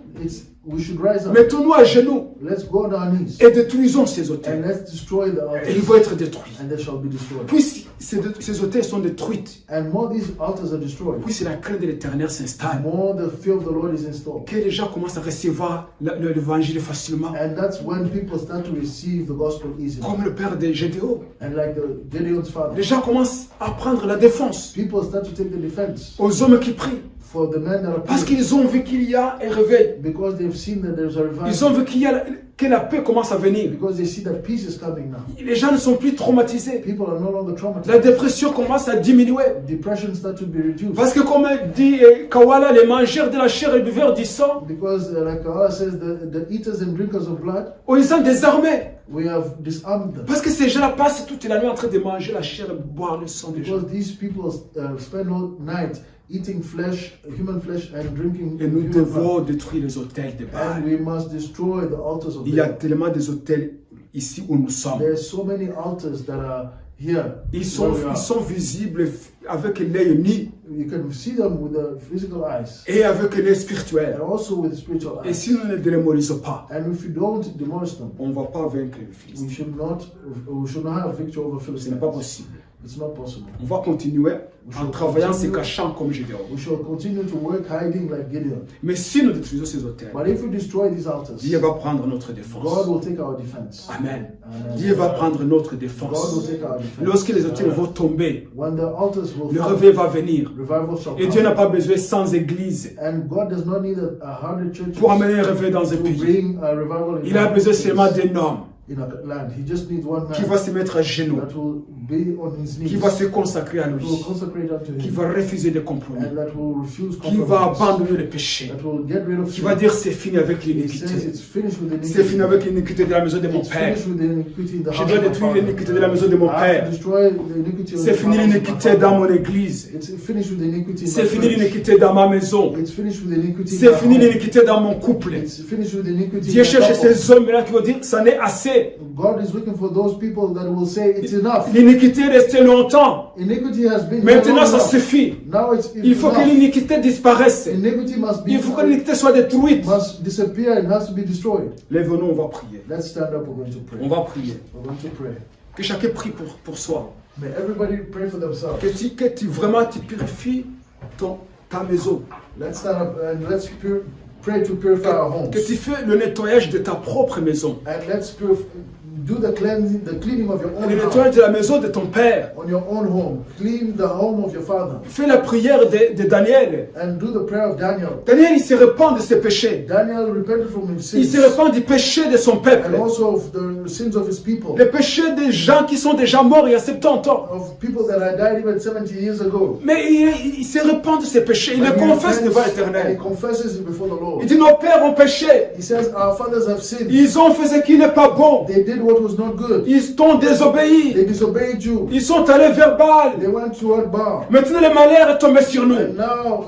We should rise up. mettons-nous à genoux Let's go on our knees. et détruisons ces And hôtels. let's destroy the Et ils altars. vont être détruits. And they shall be destroyed. Puis ces hôtels sont détruits, And more these altars are destroyed, puis la crainte de l'Éternel s'installe. more the fear of the Lord is installed. Que les gens commencent à recevoir l'évangile facilement. And that's when people start to receive the gospel easily. Comme le père de Gédéon. And like the Gideon's father, Les gens commencent à prendre la défense people start to take the defense aux hommes qui prient. for the men that are Parce praying, qu'ils ont vu qu'il y a un réveil. because they've seen that there's a Ils ont revival, vu que la paix commence à venir. because they see that peace is coming now. Les gens ne sont plus traumatisés. People are no longer La traumatized. dépression commence à diminuer. Depression start to be reduced. Parce que comme dit Kawala, les mangeurs de la chair et buveurs du sang, Because like Allah says, the eaters and drinkers of blood, on les a désarmés. we have disarmed them. Parce que ces gens-là passent toute la nuit en train de manger la chair et boire le sang des gens. Because these people spend all night eating flesh, human flesh, and drinking Et nous human blood. devons détruire les hôtels de And Baal. we must destroy the altars of Il y a Baal. tellement des hôtels ici où nous sommes. There's so many altars that are here. Ils where we are. sont visibles avec l'œil nu You can see them with the physical eyes et avec l'œil spirituel. and also with the spiritual Et eyes. si nous ne les démolissons pas, And if you don't demolish them, on ne va pas vaincre les we Philistins. should not have victory over Ce n'est Philistines. pas possible. It's not possible. On va continuer en travaillant, se cachant comme Gédéon. We shall continue to work hiding like Gideon. Mais si nous détruisons ces hôtels, But if we destroy these altars, Dieu va prendre notre God défense. will take our defense. Amen. Amen. Dieu va prendre notre God will défense. take our defense. Lorsque les hôtels vont tomber, When the altars will le fall, réveil va venir. revival shall Et Dieu n'a come. pas besoin sans église And God does not need 100 churches pour amener un réveil dans un to pays. bring a revival in Il a a besoin place, seulement d'un homme in a land. He just needs one qui man va se mettre à genoux, that will be on his knees, qui va se consacrer à that will lui, consecrate unto qui him, va refuser des compromis, and that will refuse qui va compromise, abandonner le péché, that will get rid of qui sin. va dire c'est fini avec He says l'iniquité. it's finished with iniquity. C'est fini avec l'iniquité de la maison de mon It's père. finished with the iniquity in the Je house dois of my détruire father. l'iniquité de la maison de mon I have père. to destroy the iniquity of C'est the fini house of my l'iniquité father. dans mon église. It's finished with the iniquity in C'est my fini church. l'iniquité dans ma maison. It's finished with the iniquity in C'est my fini home. l'iniquité dans mon couple. It's finished with the iniquity Dieu in my cherche couple. ces hommes-là qui vont dire ça n'est assez. God is looking for those people that will say it's enough. L'iniquité est restée longtemps. Iniquity has been Maintenant, ça enough. suffit. Now it's Il faut que enough. l'iniquité disparaisse. Iniquity must be Il faut que l'iniquité soit détruite. must disappear and has to be destroyed. Lève-nous, on va prier. Let's stand up. We're going to pray. On va prier. We're going to pray. Que chacun prie pour soi. May everybody pray for themselves. Que tu vraiment tu purifies ta maison. Let's stand up and let's pray to purify our homes. Que tu fais le nettoyage de ta propre maison. And let's do the cleaning of your own Le house. nettoyage de la maison de ton père. On your own home. Clean the home of your father. Fais la prière de Daniel. And do the prayer of Daniel. Daniel, il se repent de ses péchés. Daniel repented from his Il sins. se repent du péché de son peuple. And also of the sins of his people. Les péchés des gens qui sont déjà morts il y a 70 ans. Of people that had died even 70 years ago. Mais il se repent de ses péchés. Il les And he confesse repents devant and he l'Éternel. confesses it before the Lord. Il dit nos pères ont péché. He says, our fathers have sinned. Ils ont fait ce qui n'est pas bon. They did what was not good. Ils t'ont désobéi. They disobeyed you. Ils sont allés vers Baal. They went toward Baal. Maintenant le malheur est tombé sur nous. And now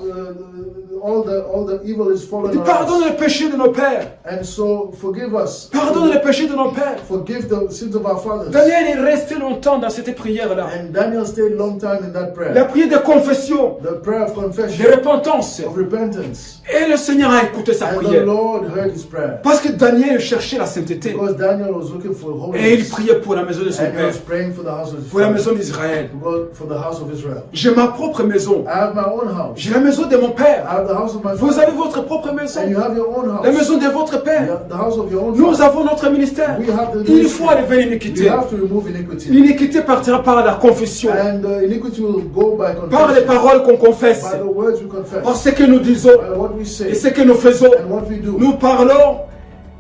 all the evil is fallen Il dit on pardonne us. les péchés de nos pères. And so forgive us. Pardonne les péchés de nos pères. Forgive the sins of our fathers. Daniel est resté longtemps dans cette prière-là. And Daniel stayed a long time in that prayer. La prière de confession, The prayer of de confession, repentance. of repentance. Et le Seigneur a écouté sa And the prière. Lord heard his prayer. Parce que Daniel cherchait la sainteté. Because Daniel was looking for Et il holiness. priait pour la maison de son And he père. was praying for the house of his Pour la father. maison d'Israël. For the house of Israel. J'ai ma propre maison. I have my own house. J'ai la maison de mon I père. have the house of my Vous father. avez votre propre maison. And you have your own house. La maison de votre père. The house of your own Nous father. avons notre ministère. We have the Il faut enlever We l'iniquité. have to remove iniquity. L'iniquité partira par la confession. And iniquity will go by Par les confession. paroles qu'on confesse. By the words we confess. Par ce que nous disons. By what we Et say. ce que nous faisons. And what we do. Nous parlons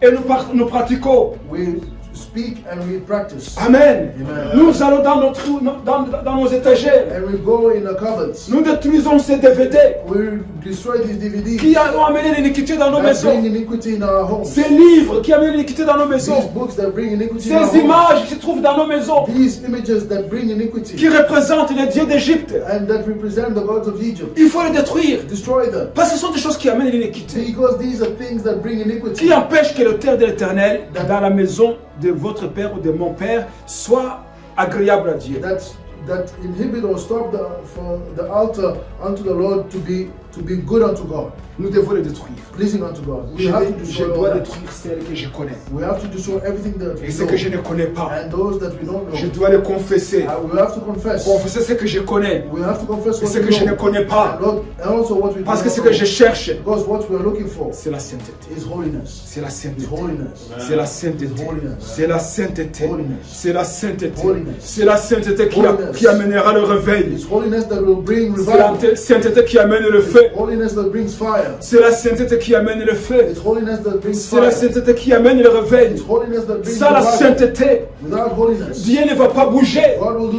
et nous pratiquons. We speak and we practice. Amen. Amen. Nous allons dans nos étagères. And we go in the cupboards. Nous détruisons ces DVD We destroy these DVDs. qui ont amené l'iniquité dans nos That maisons. bring iniquity in our homes. Ces livres qui amènent l'iniquité dans nos These maisons. books that bring iniquity in our Ces homes. images qui se trouvent dans nos maisons. These images that bring iniquity. Qui représentent les dieux d'Égypte. And that represent the gods of Egypt. Il faut les détruire. Destroy them. Parce que ce sont des choses qui amènent l'iniquité. Because these are things that bring iniquity. Qui empêchent que le terre de l'Éternel dans la maison de votre père ou de mon père soit agréable à Dieu. That inhibit or stop for the altar unto the Lord to be good unto God. Nous devons les détruire. pleasing unto God. We Je have to dois destroy all that. détruire celles que je connais. We have to destroy everything that Et we ce que je know. ne connais pas, And those that we don't je know. dois les confesser. We have to confess. Confesser ce que je connais We have to confess et what ce we que je ne know. connais pas. And also what we do Parce que not ce que know. je cherche, Because what we are looking for c'est la sainteté. is holiness. C'est la Is sainteté. holiness. C'est la sainteté. Holiness. C'est la sainteté. Holiness. C'est la sainteté. Holiness. C'est la sainteté Holiness. qui amènera le réveil. It's holiness that will bring C'est la revival. sainteté qui amène le feu. It's holiness that brings fire. C'est la sainteté qui amène le feu. It's holiness that brings C'est la fire. sainteté qui amène le réveil. It's holiness that brings Sans la revival. sainteté, Without holiness, Dieu ne va pas bouger. God will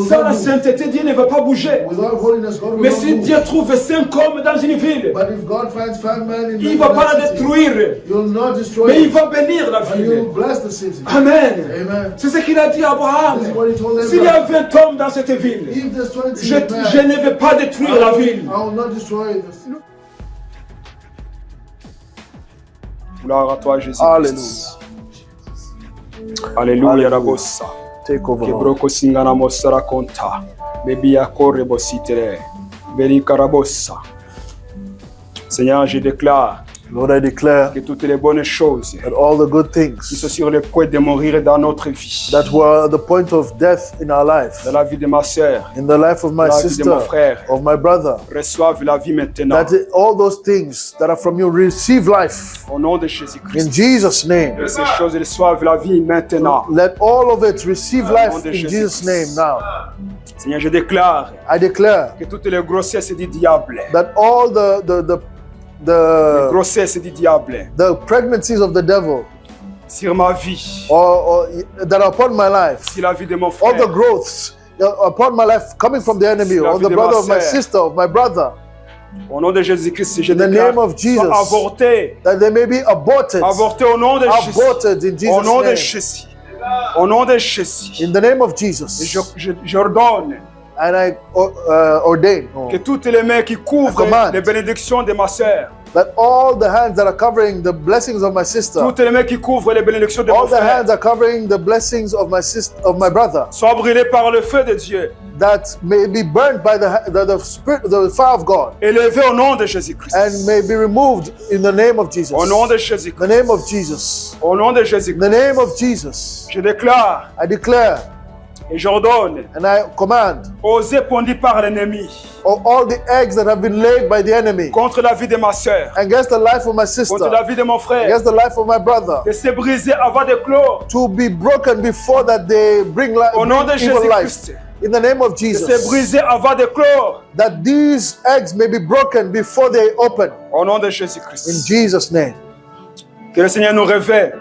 Sans not la move. sainteté, Dieu ne va pas bouger. Without holiness, God will Mais not si move. Dieu trouve 5 hommes dans une ville, But if God finds 5 men in il ne va pas la that city, détruire, He will not destroy mais il it. va bénir la But He will ville. bless the city. Amen. Amen. C'est ce qu'il a dit à Abraham. This is what He told S'il y a Abraham. 20 hommes dans cette ville, If there's 20 je men, ne vais pas détruire la ville. I will not destroy it. Gloire à toi, Jésus. Hallelujah. Alléluia, Hallelujah. Rabossa. Take over, Lord. Kebroko singana mosara konta. Bebia kore bositere. Berika rabossa. Seigneur, je déclare Lord, I declare que toutes les bonnes choses that all the good qui sont things sur le point de mourir dans notre vie, that were at the point of death in our life, dans la vie de ma sœur, in the life of my dans la vie de sister, mon frère, of my brother, reçoivent la vie maintenant. all those things that are from you receive life Au nom de in Jésus-Christ. Jesus' name. Que ces choses reçoivent la vie maintenant. Let all of it receive life nom de in Jésus-Christ. Jesus' name now. Seigneur, je déclare I declare que toutes les grossesses du diable, that all the grossesses du diable pregnancies of the devil sur ma vie, or that are upon my life, sur la vie de mon all the frère, growths upon my life coming from the enemy, La or vie the de brother ma of my sœur. sister, of my brother, au nom de Jésus-Christ, je In the déclare name of Jesus. soient avortés, that they may be aborted, avortés au nom de Jésus. aborted in Au nom de Jesus' Jésus. Au nom de Jésus. name. In the name of Et Jesus, j'ordonne and I ordain que toutes les mains qui couvrent command. les bénédictions de ma sœur, that all the hands that are covering the blessings of my sister, toutes les mains qui couvrent les bénédictions de mon all the frère, hands are covering the blessings of my sister, of my brother, soient brûlées par le feu de Dieu, that may be burned by the spirit, the fire of God, élevées au nom de Jésus-Christ. and may be removed in the name of Jesus. Au nom de In Jésus-Christ. the name of Jesus. Au nom de In Jésus-Christ. the name of Jesus. Je déclare I declare et j'ordonne and I command aux œufs pondus par l'ennemi all the eggs that have been laid by the enemy contre la vie de ma sœur, against the life of my sister, contre la vie de mon frère, against the life of my brother, de se briser avant de clore. to be broken before that they bring Au nom de evil life. Jésus-Christ. In the name of De se Jesus, briser avant de clore. that these eggs may be broken before they open. Au nom de In Jésus-Christ. Jesus' name. Que le Seigneur nous révèle.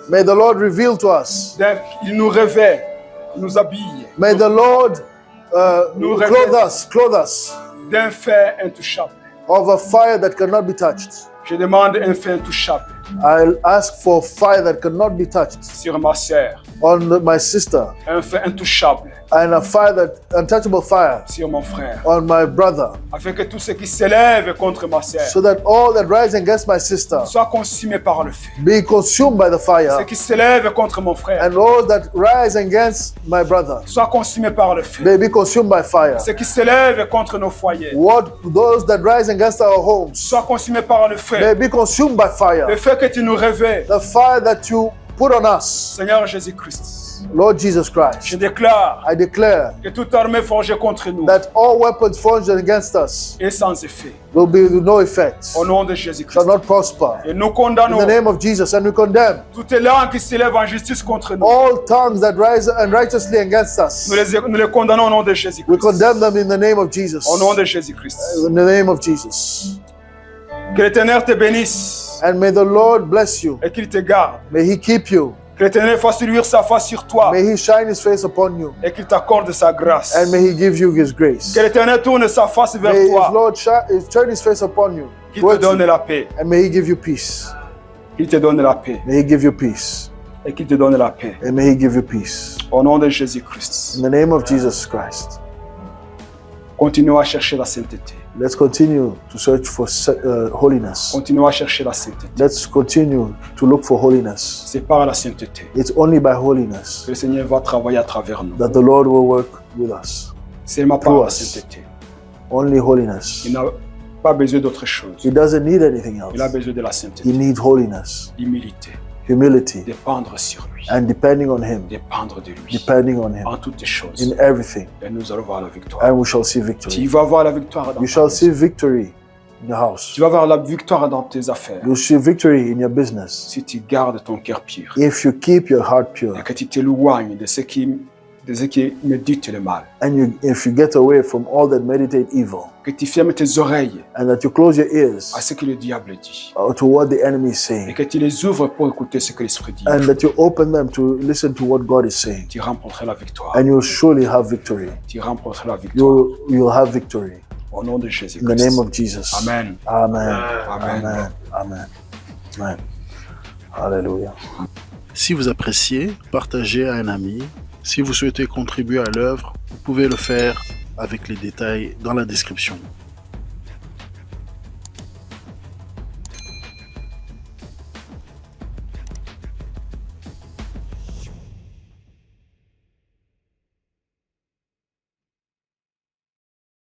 May the Lord reveal to us. Il nous révèle. Il nous habille May the Lord Nous clothe us d'un feu intouchable. of a fire that cannot be touched. Je demande un feu intouchable I'll ask for fire that cannot be touched sur ma sœur. on my sister, Un feu intouchable and a fire untouchable fire sur mon frère. on my brother, Afin que tout ce qui s'élève contre ma sœur so that all that rise against my sister soit consumé par le feu. be consumed by the Ce fire, qui s'élève contre mon frère and all that rise against my brother soit consumé par le feu. may be consumed by fire. Ce qui s'élève contre nos foyers Those that rise against our homes soit consumé par le feu. may be consumed by fire. Le feu que tu nous révèles, The fire that you put on us, Seigneur Jésus-Christ. Lord Jesus Christ. Je déclare I declare que toute armée forgée contre nous that all weapons forged against us est sans effet. will be with no effect, Au nom de shall Jésus-Christ. not prosper. Et nous In condamnons the name of Jesus, and we condemn toutes les langues qui s'élèvent en justice contre nous. all tongues that rise unrighteously against us. Nous les condamnons au nom de We Jésus-Christ. condemn them in the name of Jesus. Au nom de Jésus-Christ. In the name of Jesus. Que l'Éternel te bénisse And may the Lord bless you. et qu'il te garde. May He keep you. Que l'Éternel fasse luire sa face sur toi May He shine His face upon you. et qu'il t'accorde sa grâce. And may He give you His grace. Que l'Éternel tourne sa face vers May His toi. Lord turn His face upon you. Qu'il te towards donne you. la paix. And may He give you peace. Qu'il te donne la paix. May He give you peace. Et qu'il te donne la paix. And may He give you peace. Au nom de Jésus-Christ. In the name of Jesus Christ. Continuons à chercher la sainteté. Let's continue to search for holiness. Continuons à chercher la sainteté. Let's continue to look for holiness. C'est par la sainteté It's only by holiness que le Seigneur va travailler à travers nous. that the Lord will work with us. C'est par Through la us. sainteté. Only holiness. Il n'a pas besoin d'autre chose. He doesn't need anything Il a else. besoin de la He sainteté, needs holiness, l'humilité, humility, dépendre sur lui, and depending on Him, dépendre de lui depending on Him en toutes choses. in everything, Et nous allons voir la victoire. and we shall see Tu victory. vas voir la victoire dans You ta shall maison. see victory in your house. Tu vas voir la victoire dans tes affaires. You'll see victory in your business Si tu gardes ton cœur pur if you keep your heart et pure, que tu t'éloignes de ce qui médite le mal, and if you get away from all that meditate evil, que tu fermes tes oreilles and that you close your ears à ce que le diable dit to what the enemy is et saying, que tu les ouvres pour écouter ce que l'Esprit dit. and that you open them to listen to what God is saying, Tu remporteras la victoire. and you'll surely have victory. Tu remporteras la victoire. You'll have victory Au nom de in the Jésus-Christ. name of Jesus. Amen. Amen. Amen. Amen. Amen. Amen. Hallelujah. Si vous appréciez, partagez à un ami. Si vous souhaitez contribuer à l'œuvre, vous pouvez le faire avec les détails dans la description.